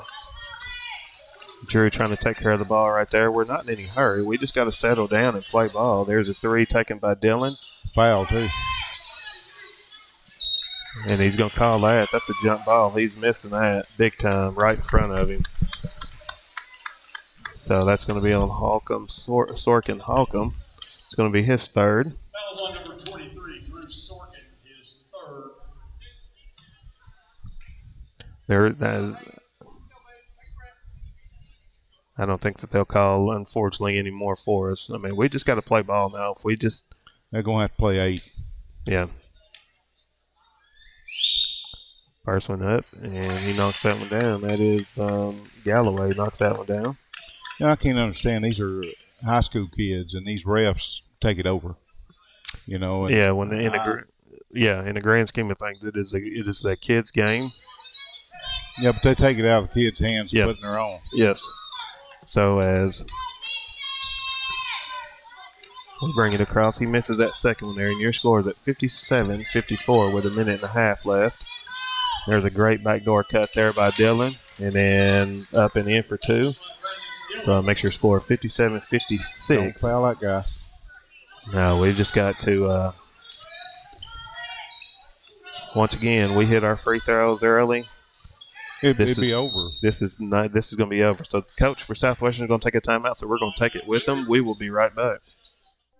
Drew trying to take care of the ball right there. We're not in any hurry. We just got to settle down and play ball. There's a three taken by Dylan. Foul, too. And he's going to call that. That's a jump ball. He's missing that big time right in front of him. So that's going to be on Holcomb, Sorkin Holcomb. It's going to be his third. That was on number 23, Drew Sorkin, his third. I don't think that they'll call, unfortunately, any more for us. I mean, we just got to play ball now. They're going to have to play 8. Yeah. First one up, and he knocks that one down. That is Galloway knocks that one down. Yeah, I can't understand. These are high school kids, and these refs take it over. You know. And, yeah, in the grand scheme of things, it is a kid's game. Yeah, but they take it out of the kids' hands and put it in their own. Yes. So as we bring it across, he misses that second one there, and your score is at 57-54 with a minute and a half left. There's a great backdoor cut there by Dylan, and then up and in for 2. So makes your score 57-56. Don't foul that guy. No, we just got to once again, we hit our free throws early. It'd be over. This is going to be over. So the coach for Southwestern is going to take a timeout, so we're going to take it with them. We will be right back.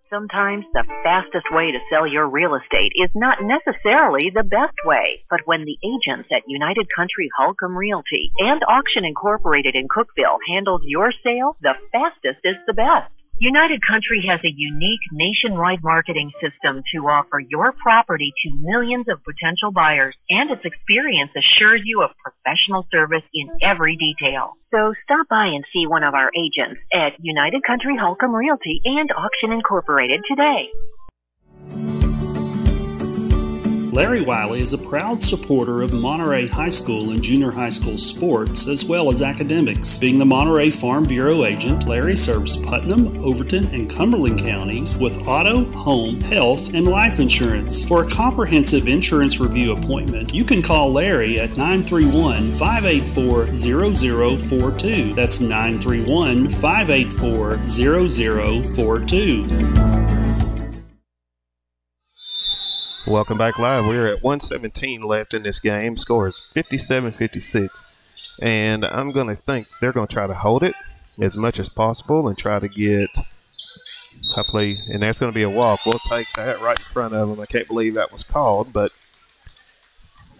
Sometimes the fastest way to sell your real estate is not necessarily the best way. But when the agents at United Country Holcomb Realty and Auction Incorporated in Cookeville handled your sale, the fastest is the best. United Country has a unique nationwide marketing system to offer your property to millions of potential buyers, and its experience assures you of professional service in every detail. So stop by and see one of our agents at United Country Holcomb Realty and Auction Incorporated today. Larry Wiley is a proud supporter of Monterey High School and junior high school sports, as well as academics. Being the Monterey Farm Bureau agent, Larry serves Putnam, Overton, and Cumberland counties with auto, home, health, and life insurance. For a comprehensive insurance review appointment, you can call Larry at 931-584-0042. That's 931-584-0042. Welcome back live. We're at 1:17 left in this game. Score is 57-56. And I'm going to think they're going to try to hold it as much as possible and try to get, hopefully, and that's going to be a walk. We'll take that right in front of them. I can't believe that was called, but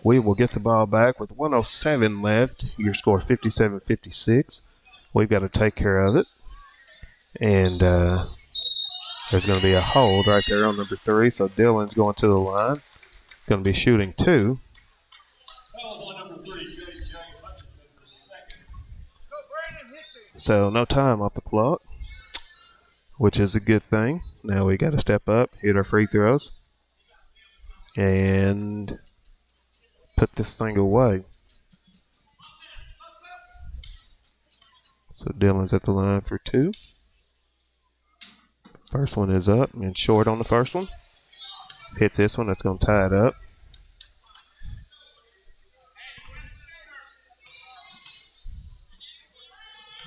we will get the ball back with 1:07 left. Your score 57-56. We've got to take care of it. And there's going to be a hold right there on number 3. So Dylan's going to the line. Going to be shooting 2. That was on number 3, J.J. Hutchinson, the second. So no time off the clock, which is a good thing. Now we got to step up, hit our free throws, and put this thing away. So Dylan's at the line for 2. First one is up and short on the first one. Hits this one, that's going to tie it up.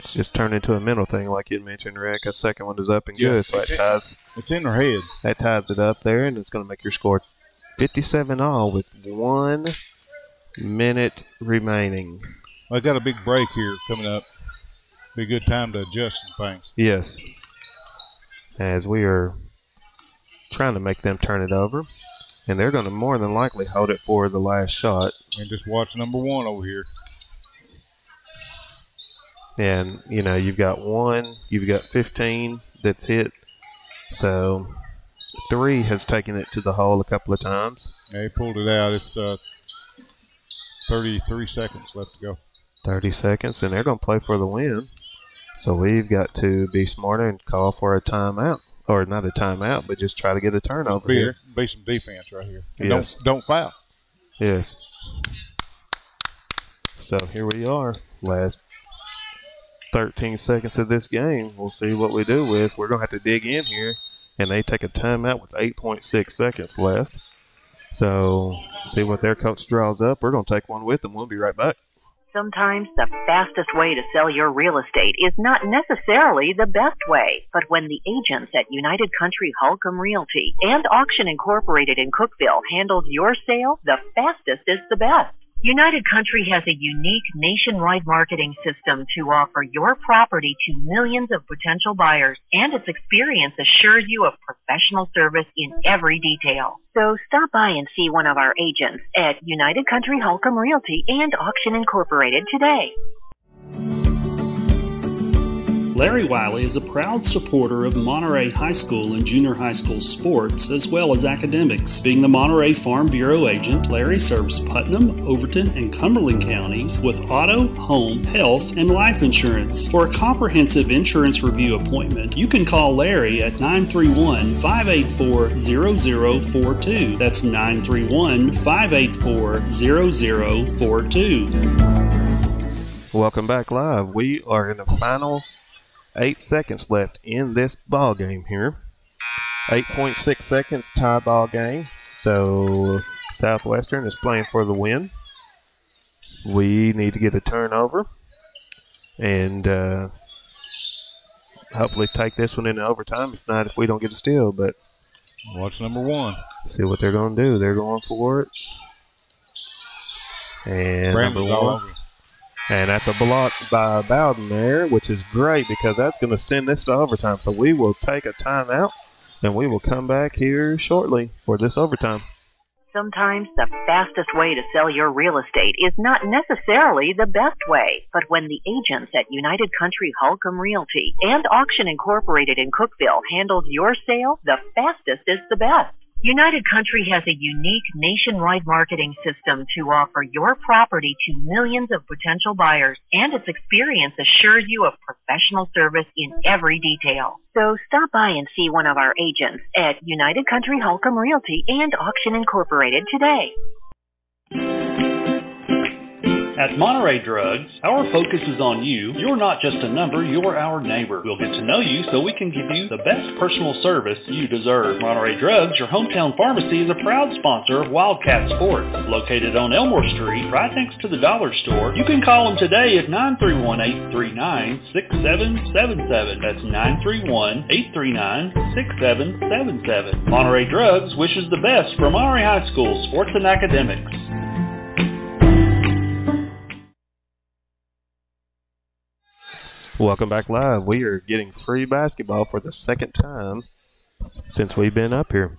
It's just turned into a mental thing like you mentioned, Rick. A second one is up and good, so that ties. It's in her head. That ties it up there, and it's going to make your score 57 all with minute remaining. I got a big break here coming up. Be a good time to adjust some things. Yes. As we are trying to make them turn it over. And they're going to more than likely hold it for the last shot. And just watch number 1 over here. And, you know, you've got 1, you've got 15 that's hit. So 3 has taken it to the hole a couple of times. Yeah, he pulled it out. It's 33 seconds left to go. 30 seconds, and they're going to play for the win. So we've got to be smarter and call for a timeout. Or not a timeout, but just try to get a turnover here. Be some defense right here. And yes. Don't foul. Yes. So here we are. Last 13 seconds of this game. We'll see what we do with. We're going to have to dig in here. And they take a timeout with 8.6 seconds left. So see what their coach draws up. We're going to take one with them. We'll be right back. Sometimes the fastest way to sell your real estate is not necessarily the best way, but when the agents at United Country Holcomb Realty and Auction Incorporated in Cookeville handled your sale, the fastest is the best. United Country has a unique nationwide marketing system to offer your property to millions of potential buyers, and its experience assures you of professional service in every detail. So stop by and see one of our agents at United Country Holcomb Realty and Auction Incorporated today. Larry Wiley is a proud supporter of Monterey High School and junior high school sports, as well as academics. Being the Monterey Farm Bureau agent, Larry serves Putnam, Overton, and Cumberland counties with auto, home, health, and life insurance. For a comprehensive insurance review appointment, you can call Larry at 931-584-0042. That's 931-584-0042. Welcome back live. We are in the final 8 seconds left in this ball game here. 8.6 seconds tie ball game. So Southwestern is playing for the win. We need to get a turnover and hopefully take this one into overtime. If not, if we don't get a steal, but watch number 1. See what they're going to do. They're going for it. And Brandon's number 1. And that's a block by Bowden there, which is great because that's going to send this to overtime. So we will take a timeout, and we will come back here shortly for this overtime. Sometimes the fastest way to sell your real estate is not necessarily the best way, but when the agents at United Country Holcomb Realty and Auction Incorporated in Cookeville handled your sale, the fastest is the best. United Country has a unique nationwide marketing system to offer your property to millions of potential buyers, and its experience assures you of professional service in every detail. So stop by and see one of our agents at United Country Holcomb Realty and Auction Incorporated today. At Monterey Drugs, our focus is on you. You're not just a number, you're our neighbor. We'll get to know you so we can give you the best personal service you deserve. Monterey Drugs, your hometown pharmacy, is a proud sponsor of Wildcats Sports. Located on Elmore Street, right next to the dollar store. You can call them today at 931-839-6777. That's 931-839-6777. Monterey Drugs wishes the best for Monterey High School sports and academics. Welcome back live. We are getting free basketball for the second time since we've been up here.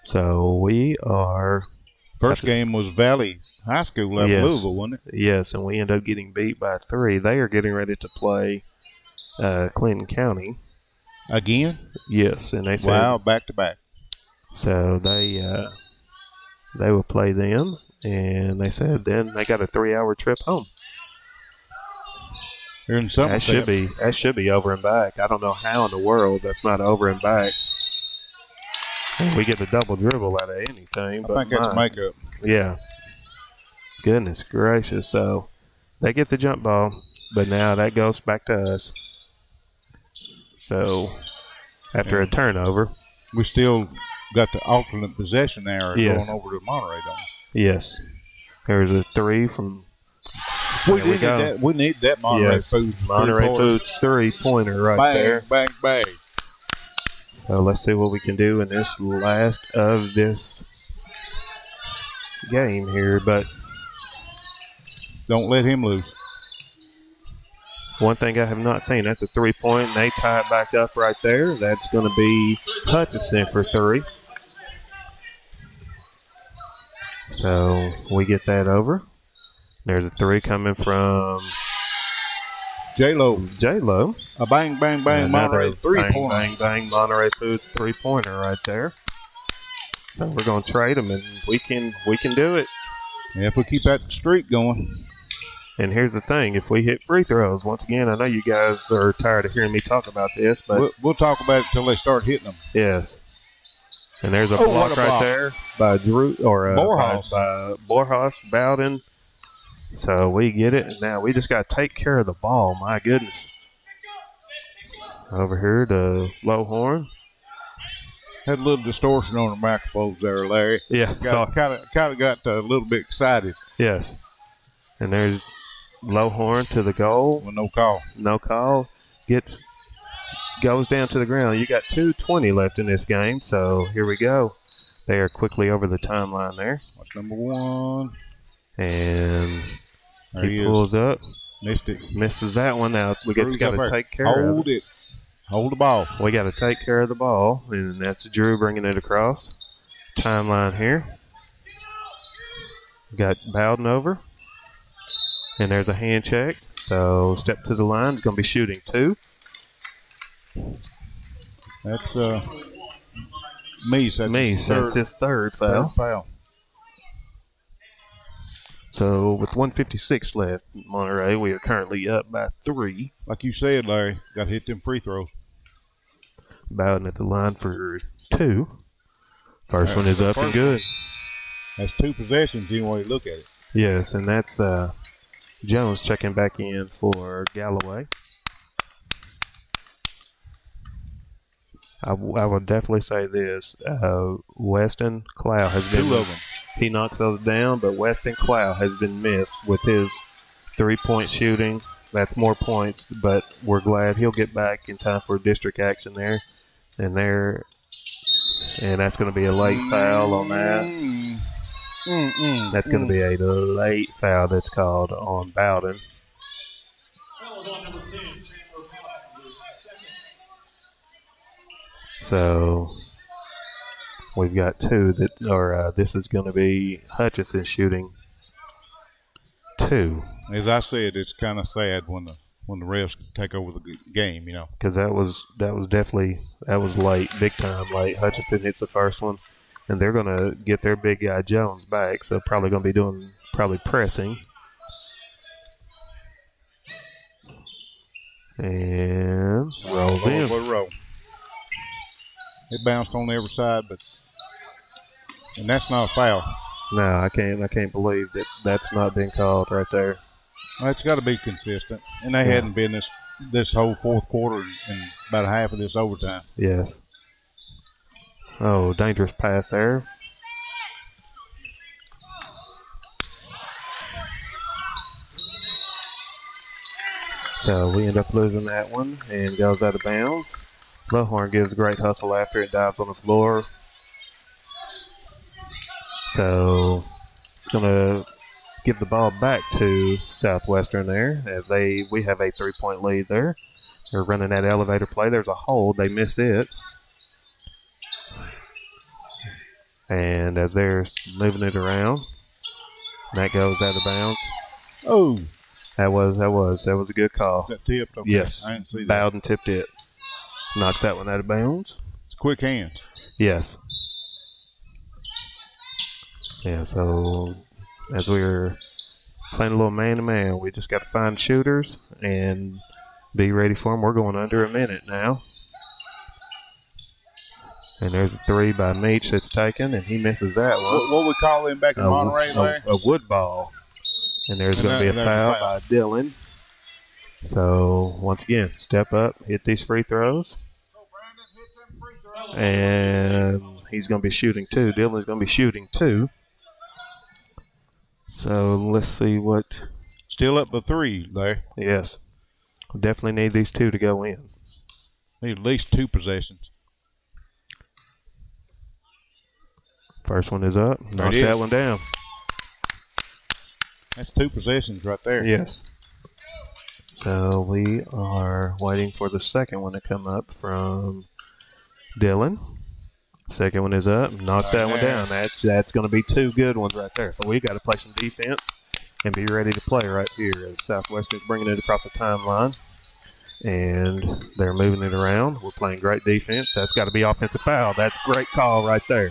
So we are... First game was Valley High School at Louisville, wasn't it? Yes, and we ended up getting beat by 3. They are getting ready to play Clinton County. Again? Yes, and they said... Wow, back-to-back. So they will play them, and they said then they got a 3-hour trip home. That should be over and back. I don't know how in the world that's not over and back. And we get a double dribble out of anything. I think that's makeup. Yeah. Goodness gracious. So they get the jump ball, but now that goes back to us. So after a turnover. We still got the alternate possession there going over to Monterey, don't we? Yes. There's a 3 from... We need that Monterey Foods. Monterey Foods 3-pointer right there. Bang, bang. So let's see what we can do in this last of this game here. But Don't let him lose. One thing I have not seen, that's a 3-point, and they tie it back up right there. That's going to be Hutchinson for 3. So we get that over. There's a 3 coming from J-Lo. J-Lo. A bang, bang, bang, Monterey three-pointer. Bang, bang, Monterey Foods three-pointer right there. So we're going to trade them, and we can do it. Yeah, if we keep that streak going. And here's the thing, if we hit free throws, once again, I know you guys are tired of hearing me talk about this, but we'll talk about it until they start hitting them. Yes. And there's a block right there by Drew or Borjas. by Borjas, Bowden. So we get it, and now we just got to take care of the ball. My goodness. Over here to Lowhorn. Had a little distortion on the microphones there, Larry. Yeah, kind of got a little bit excited. Yes. And there's Lowhorn to the goal. With no call. No call. Goes down to the ground. You got 2:20 left in this game, so here we go. They are quickly over the timeline there. Watch number 1. And there he pulls up. Missed it. Misses that one. Now we just got to take care of it. Hold the ball. We got to take care of the ball, and that's Drew bringing it across. Timeline here. Got Bowden over. And there's a hand check. So step to the line. He's going to be shooting 2. That's Meese. That's his third foul. Third foul. So with 1:56 left, Monterey, we are currently up by 3. Like you said, Larry, got to hit them free throws. Bowden at the line for 2. First one is up and good. That's 2 possessions anyway you look at it. Yes, and that's Jones checking back in for Galloway. I would definitely say this. Weston Clow has been. 2 of them. He knocks those down, but Weston Clow has been missed with his 3-point shooting. That's more points, but we're glad he'll get back in time for district action there. And that's going to be a late foul on that. That's going to be a late foul that's called on Bowden. Foul is on number 10, Chandler Bowden, his second. So we've got 2 this is going to be Hutchinson shooting 2. As I said, it's kind of sad when the refs take over the game, you know. Because that was late, big time late. Hutchinson hits the first one, and they're going to get their big guy Jones back, so probably going to be doing pressing. And rolls in. Roll. It bounced on every side, and that's not a foul. No, I can't believe that's not been called right there. Well, it's got to be consistent, and they hadn't been this whole fourth quarter and about half of this overtime. Yes. Oh, dangerous pass there. So we end up losing that one and goes out of bounds. Lowhorn gives a great hustle after it, dives on the floor. So it's going to give the ball back to Southwestern there as we have a 3-point lead there. They're running that elevator play. There's a hold. They miss it. And as they're moving it around, that goes out of bounds. Oh. That was a good call. Was that tipped? Okay. Yes. I didn't see that. Bowden tipped it. Knocks that one out of bounds. It's quick hands. Yes. Yeah, so as we were playing a little man-to-man, we just got to find shooters and be ready for them. We're going under a minute now. And there's a 3 by Meach that's taken, and he misses that one. What we call him back in Monterey, Larry? A wood ball. And there's going to be a foul by Dylan. So, once again, step up, hit these free throws. And he's going to be shooting 2. Dylan's going to be shooting 2. So, let's see what. Still up the 3, Larry. Yes. We definitely need these 2 to go in. Need at least 2 possessions. First one is up. Knocks that one down. That's 2 possessions right there. Yes. So we are waiting for the second one to come up from Dylan. Second one is up, knocks that one down. That's going to be 2 good ones right there. So we got to play some defense and be ready to play right here as Southwestern's bringing it across the timeline. And they're moving it around. We're playing great defense. That's got to be offensive foul. That's great call right there.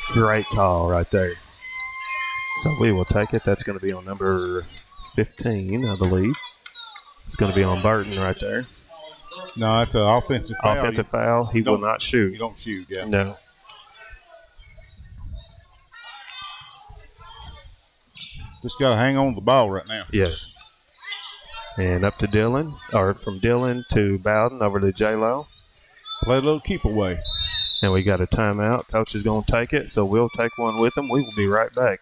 Great call right there. So we will take it. That's going to be on number 15, I believe. It's going to be on Burton right there. No, that's an offensive foul. Offensive foul. He will not shoot. You don't shoot, yeah. No. Just got to hang on to the ball right now. Yes. And up to Dylan, or from Dylan to Bowden over to J-Lo. Play a little keep away. And we got a timeout. Coach is going to take it, so we'll take one with him. We will be right back.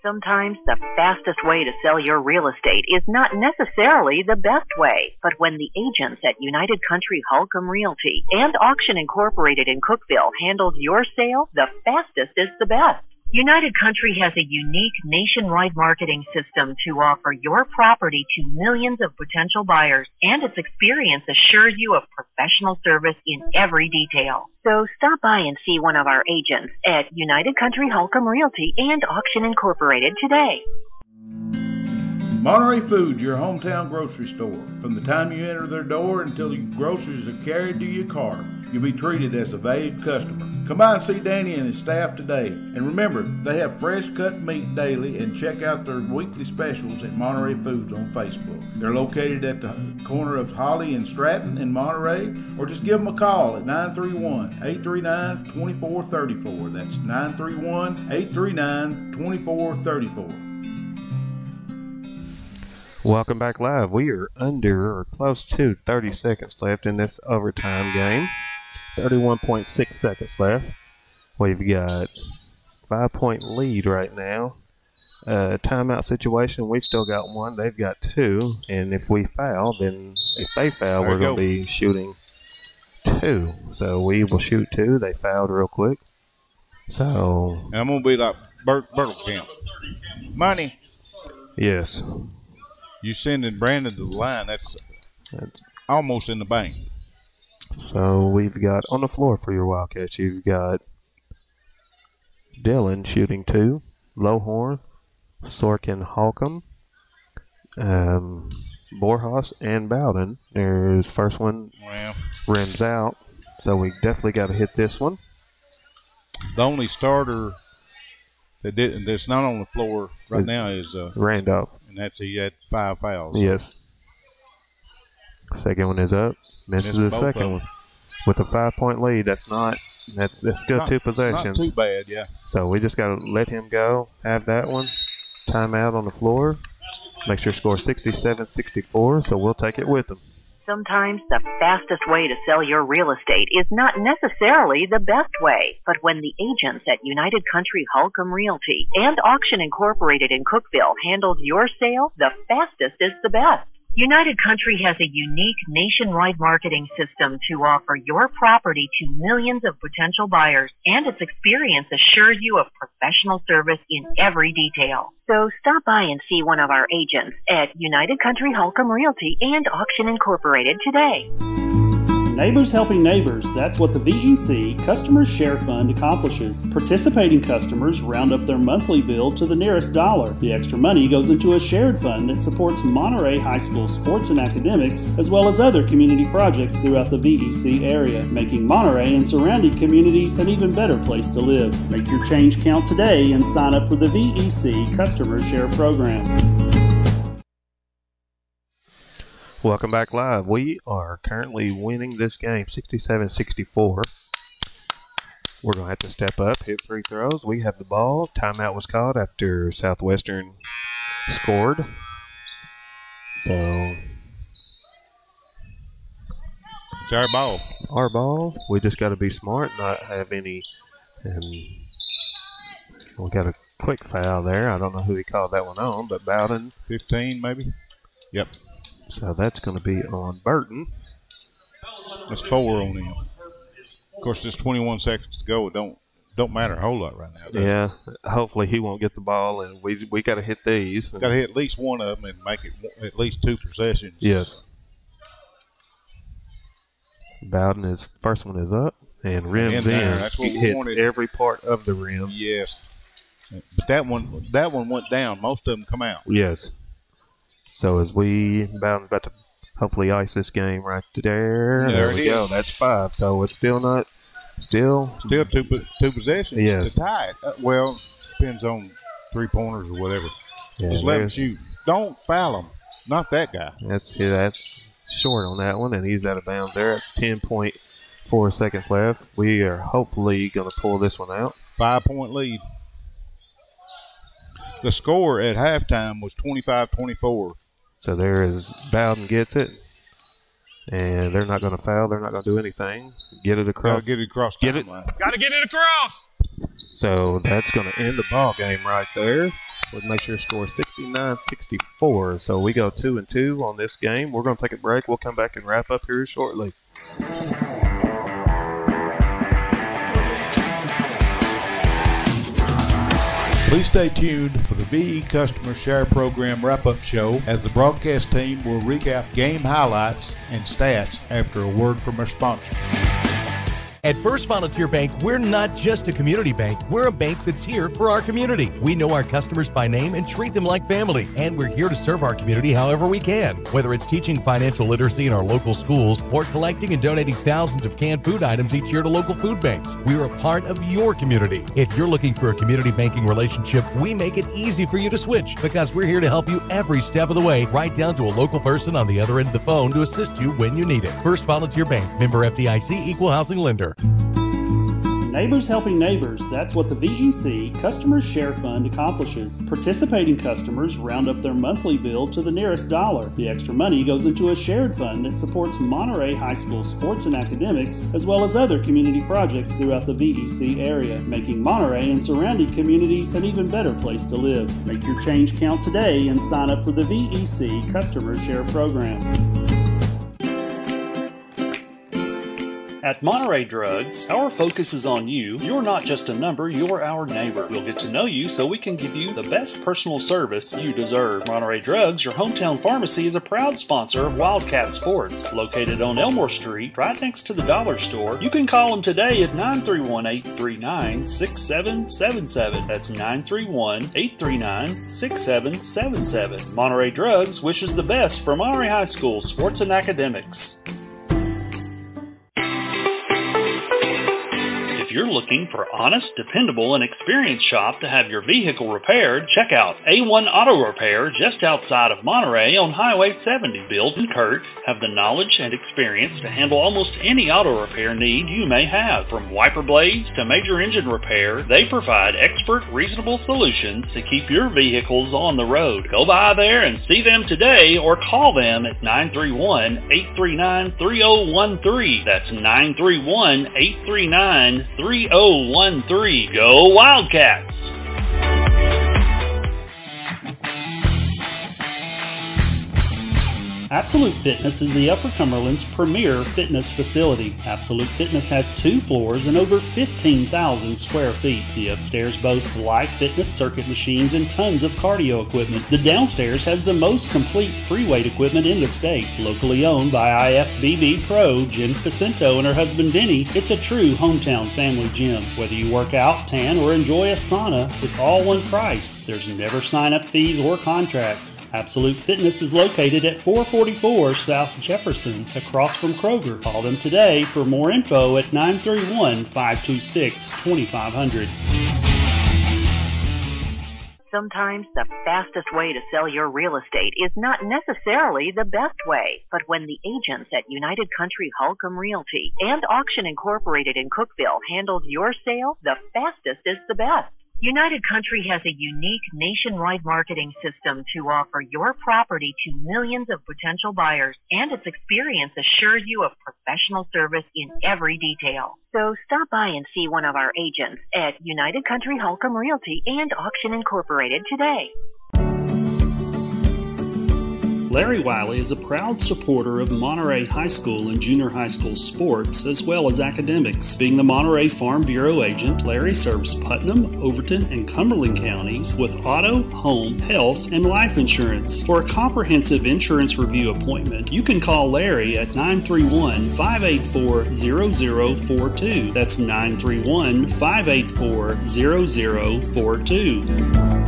Sometimes the fastest way to sell your real estate is not necessarily the best way, but when the agents at United Country Holcomb Realty and Auction Incorporated in Cookeville handled your sale, the fastest is the best. United Country has a unique nationwide marketing system to offer your property to millions of potential buyers, and its experience assures you of professional service in every detail. So stop by and see one of our agents at United Country Holcomb Realty and Auction Incorporated today. Monterey Foods, your hometown grocery store. From the time you enter their door until your groceries are carried to your car, you'll be treated as a valued customer. Come by and see Danny and his staff today. And remember, they have fresh cut meat daily, and check out their weekly specials at Monterey Foods on Facebook. They're located at the corner of Holly and Stratton in Monterey, or just give them a call at 931-839-2434. That's 931-839-2434. Welcome back live. We are under or close to 30 seconds left in this overtime game. 31.6 seconds left. We've got 5-point lead right now. Timeout situation, we've still got 1. They've got 2. And if we foul, then if they foul, we're going to be shooting 2. So we will shoot 2. They fouled real quick. So. And I'm going to be like Bertelkamp. Money. Yes. You sending Brandon to the line, that's almost in the bank. So we've got on the floor for your Wildcats, you've got Dylan shooting 2, Lowhorn, Sorkin, Holcomb, Borjas, and Bowden. There's first one, rims out, so we definitely got to hit this one. The only starter that's not on the floor right now is Randolph. And he had 5 fouls. Yes. Second one is up. Misses the second one. With a 5-point lead, that's still 2 possessions. Not too bad, yeah. So we just got to let him go, have that one. Timeout on the floor. Makes your score 67-64, so we'll take it with him. Sometimes the fastest way to sell your real estate is not necessarily the best way, but when the agents at United Country Holcomb Realty and Auction Incorporated in Cookeville handled your sale, the fastest is the best. United Country has a unique nationwide marketing system to offer your property to millions of potential buyers, and its experience assures you of professional service in every detail. So stop by and see one of our agents at United Country Holcomb Realty and Auction Incorporated today. Neighbors helping neighbors, that's what the VEC Customers Share Fund accomplishes. Participating customers round up their monthly bill to the nearest dollar. The extra money goes into a shared fund that supports Monterey High School sports and academics, as well as other community projects throughout the VEC area, making Monterey and surrounding communities an even better place to live. Make your change count today and sign up for the VEC Customers Share Program. Welcome back live. We are currently winning this game 67-64. We're going to have to step up, hit free throws. We have the ball. Timeout was called after Southwestern scored. So it's our ball. Our ball. We just got to be smart, not have any. We got a quick foul there. I don't know who he called that one on, but Bowden. 15 maybe? Yep. So that's going to be on Burton. That's 4 on him. Of course, there's 21 seconds to go. don't matter a whole lot right now. Yeah, hopefully he won't get the ball, and we got to hit these. Got to hit at least one of them and make it at least 2 possessions. Yes. Bowden, his first one is up and rims in. That's what he we hits wanted. every part of the rim. Yes. But that one went down. Most of them come out. Yes. So as Bowden's about to hopefully ice this game right there. There we go. That's 5. So it's still not. Still two possessions to tie it. Well, depends on 3-pointers or whatever. Yeah, just let him shoot. Don't foul him. Not that guy. That's short on that one, and he's out of bounds there. It's 10.4 seconds left. We are hopefully going to pull this one out. 5-point lead. The score at halftime was 25-24. So there is Bowden gets it. And they're not going to foul. They're not going to do anything. Get it across. Get it across. Got to get it across. So that's going to end the ball game right there. We'll make sure score 69-64. So we go 2-2 on this game. We're going to take a break. We'll come back and wrap up here shortly. Please stay tuned for the VE Customer Share Program wrap-up show as the broadcast team will recap game highlights and stats after a word from our sponsor. At First Volunteer Bank, we're not just a community bank. We're a bank that's here for our community. We know our customers by name and treat them like family. And we're here to serve our community however we can. Whether it's teaching financial literacy in our local schools or collecting and donating thousands of canned food items each year to local food banks, we're a part of your community. If you're looking for a community banking relationship, we make it easy for you to switch because we're here to help you every step of the way, right down to a local person on the other end of the phone to assist you when you need it. First Volunteer Bank, member FDIC, equal housing lender. Neighbors helping neighbors, that's what the VEC Customer Share Fund accomplishes. Participating customers round up their monthly bill to the nearest dollar. The extra money goes into a shared fund that supports Monterey High School sports and academics, as well as other community projects throughout the VEC area, making Monterey and surrounding communities an even better place to live. Make your change count today and sign up for the VEC Customer Share Program. At Monterey Drugs, our focus is on you. You're not just a number, you're our neighbor. We'll get to know you so we can give you the best personal service you deserve. Monterey Drugs, your hometown pharmacy, is a proud sponsor of Wildcats Sports. Located on Elmore Street, right next to the dollar store. You can call them today at 931-839-6777. That's 931-839-6777. Monterey Drugs wishes the best for Monterey High School sports and academics. If you're looking for honest, dependable, and experienced shop to have your vehicle repaired, check out A1 Auto Repair just outside of Monterey on Highway 70. Bill and Kurt have the knowledge and experience to handle almost any auto repair need you may have. From wiper blades to major engine repair, they provide expert, reasonable solutions to keep your vehicles on the road. Go by there and see them today or call them at 931-839-3013. That's 931-839-3013. Go Wildcats! Absolute Fitness is the Upper Cumberland's premier fitness facility. Absolute Fitness has 2 floors and over 15,000 square feet. The upstairs boasts live fitness circuit machines and tons of cardio equipment. The downstairs has the most complete free weight equipment in the state. Locally owned by IFBB Pro Jen Facento and her husband Denny, it's a true hometown family gym. Whether you work out, tan, or enjoy a sauna, it's all one price. There's never sign-up fees or contracts. Absolute Fitness is located at 444 South Jefferson, across from Kroger. Call them today for more info at 931-526-2500. Sometimes the fastest way to sell your real estate is not necessarily the best way. But when the agents at United Country Holcomb Realty and Auction Incorporated in Cookeville handles your sale, the fastest is the best. United Country has a unique nationwide marketing system to offer your property to millions of potential buyers, and its experience assures you of professional service in every detail. So stop by and see one of our agents at United Country Holcomb Realty and Auction Incorporated today. Larry Wiley is a proud supporter of Monterey High School and junior high school sports, as well as academics. Being the Monterey Farm Bureau agent, Larry serves Putnam, Overton, and Cumberland counties with auto, home, health, and life insurance. For a comprehensive insurance review appointment, you can call Larry at 931-584-0042. That's 931-584-0042.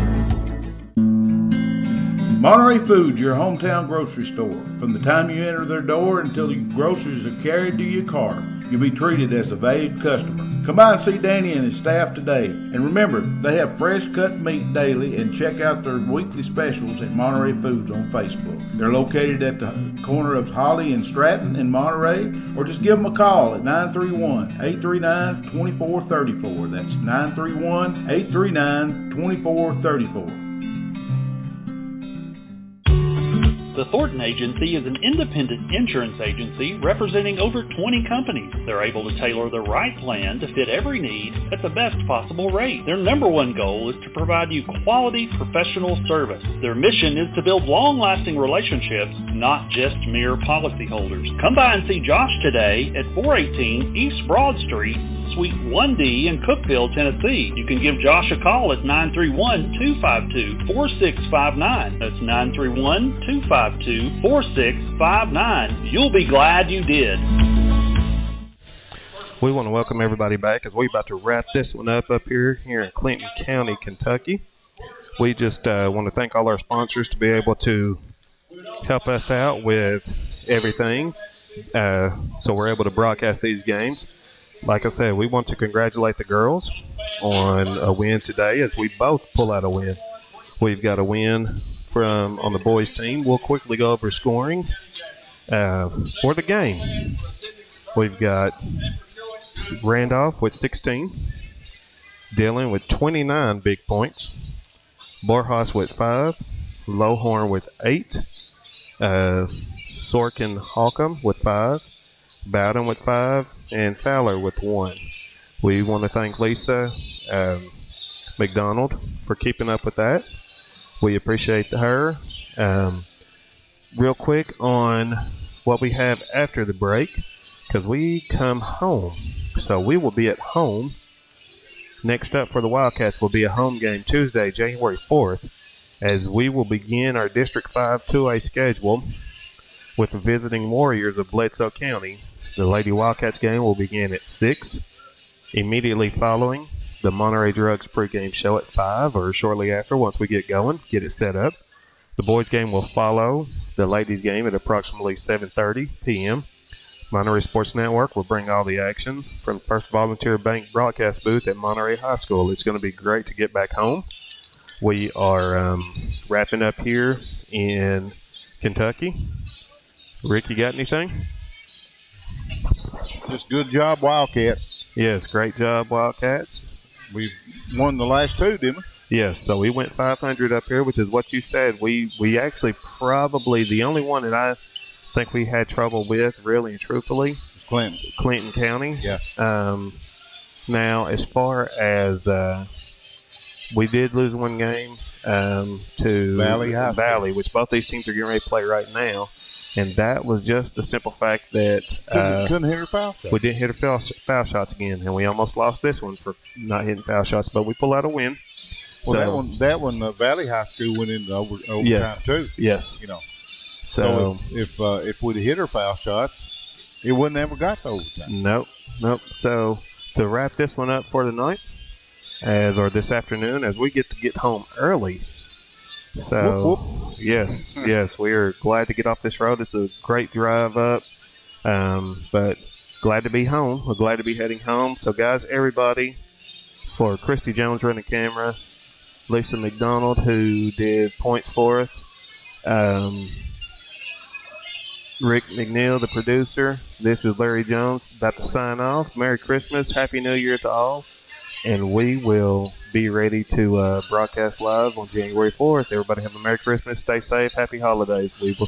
Monterey Foods, your hometown grocery store. From the time you enter their door until your groceries are carried to your car, you'll be treated as a valued customer. Come by and see Danny and his staff today. And remember, they have fresh cut meat daily, and check out their weekly specials at Monterey Foods on Facebook. They're located at the corner of Holly and Stratton in Monterey, or just give them a call at 931-839-2434. That's 931-839-2434. The Thornton Agency is an independent insurance agency representing over 20 companies. They're able to tailor the right plan to fit every need at the best possible rate. Their number one goal is to provide you quality professional service. Their mission is to build long-lasting relationships, not just mere policyholders. Come by and see Josh today at 418 East Broad Street, Suite 1D in Cookeville, Tennessee. You can give Josh a call at 931-252-4659. That's 931-252-4659. You'll be glad you did. We want to welcome everybody back as we're about to wrap this one up here in Clinton County, Kentucky. We just want to thank all our sponsors to be able to help us out with everything, so we're able to broadcast these games. Like I said, we want to congratulate the girls on a win today as we both pull out a win. We've got a win on the boys' team. We'll quickly go over scoring for the game. We've got Randolph with 16, Dillon with 29 big points, Borjas with 5, Lowhorn with 8, Sorkin Holcomb with 5, Bowden with 5, and Fowler with 1. We want to thank Lisa McDonald for keeping up with that. We appreciate her. Real quick on what we have after the break, because we come home. So we will be at home. Next up for the Wildcats will be a home game Tuesday, January 4th, as we will begin our District 5 2A schedule with the visiting Warriors of Bledsoe County. The Lady Wildcats game will begin at 6. Immediately following, the Monterey Drugs pregame show at 5, or shortly after once we get going, get it set up. The boys game will follow the ladies game at approximately 7:30 p.m. Monterey Sports Network will bring all the action from First Volunteer Bank broadcast booth at Monterey High School. It's going to be great to get back home. We are wrapping up here in Kentucky. Rick, you got anything? Just good job, Wildcats. Yes, great job, Wildcats. We won the last two, didn't we? Yes, so we went 500 up here, which is what you said. We actually probably the only one that I think we had trouble with, really and truthfully, Clinton County. Yeah. Now, as far as we did lose one game to Valley, which both these teams are getting ready to play right now. And that was just the simple fact that couldn't hit her foul shots. We didn't hit her foul shots again, and we almost lost this one for not hitting foul shots, but we pull out a win. Well, so, that one, Valley High School went into overtime too. Yes. You know. So if we'd hit her foul shots, it wouldn't ever got to overtime. Nope. So to wrap this one up for tonight, this afternoon, as we get home early. So, whoop, whoop. Yes, we are glad to get off this road. It's a great drive up, but glad to be home. We're glad to be heading home. So, guys, everybody, for Christy Jones running camera, Lisa McDonald, who did points for us, Rick McNeil, the producer, this is Larry Jones, about to sign off. Merry Christmas, Happy New Year to all. And we will be ready to broadcast live on January 4th. Everybody have a Merry Christmas. Stay safe. Happy holidays. We will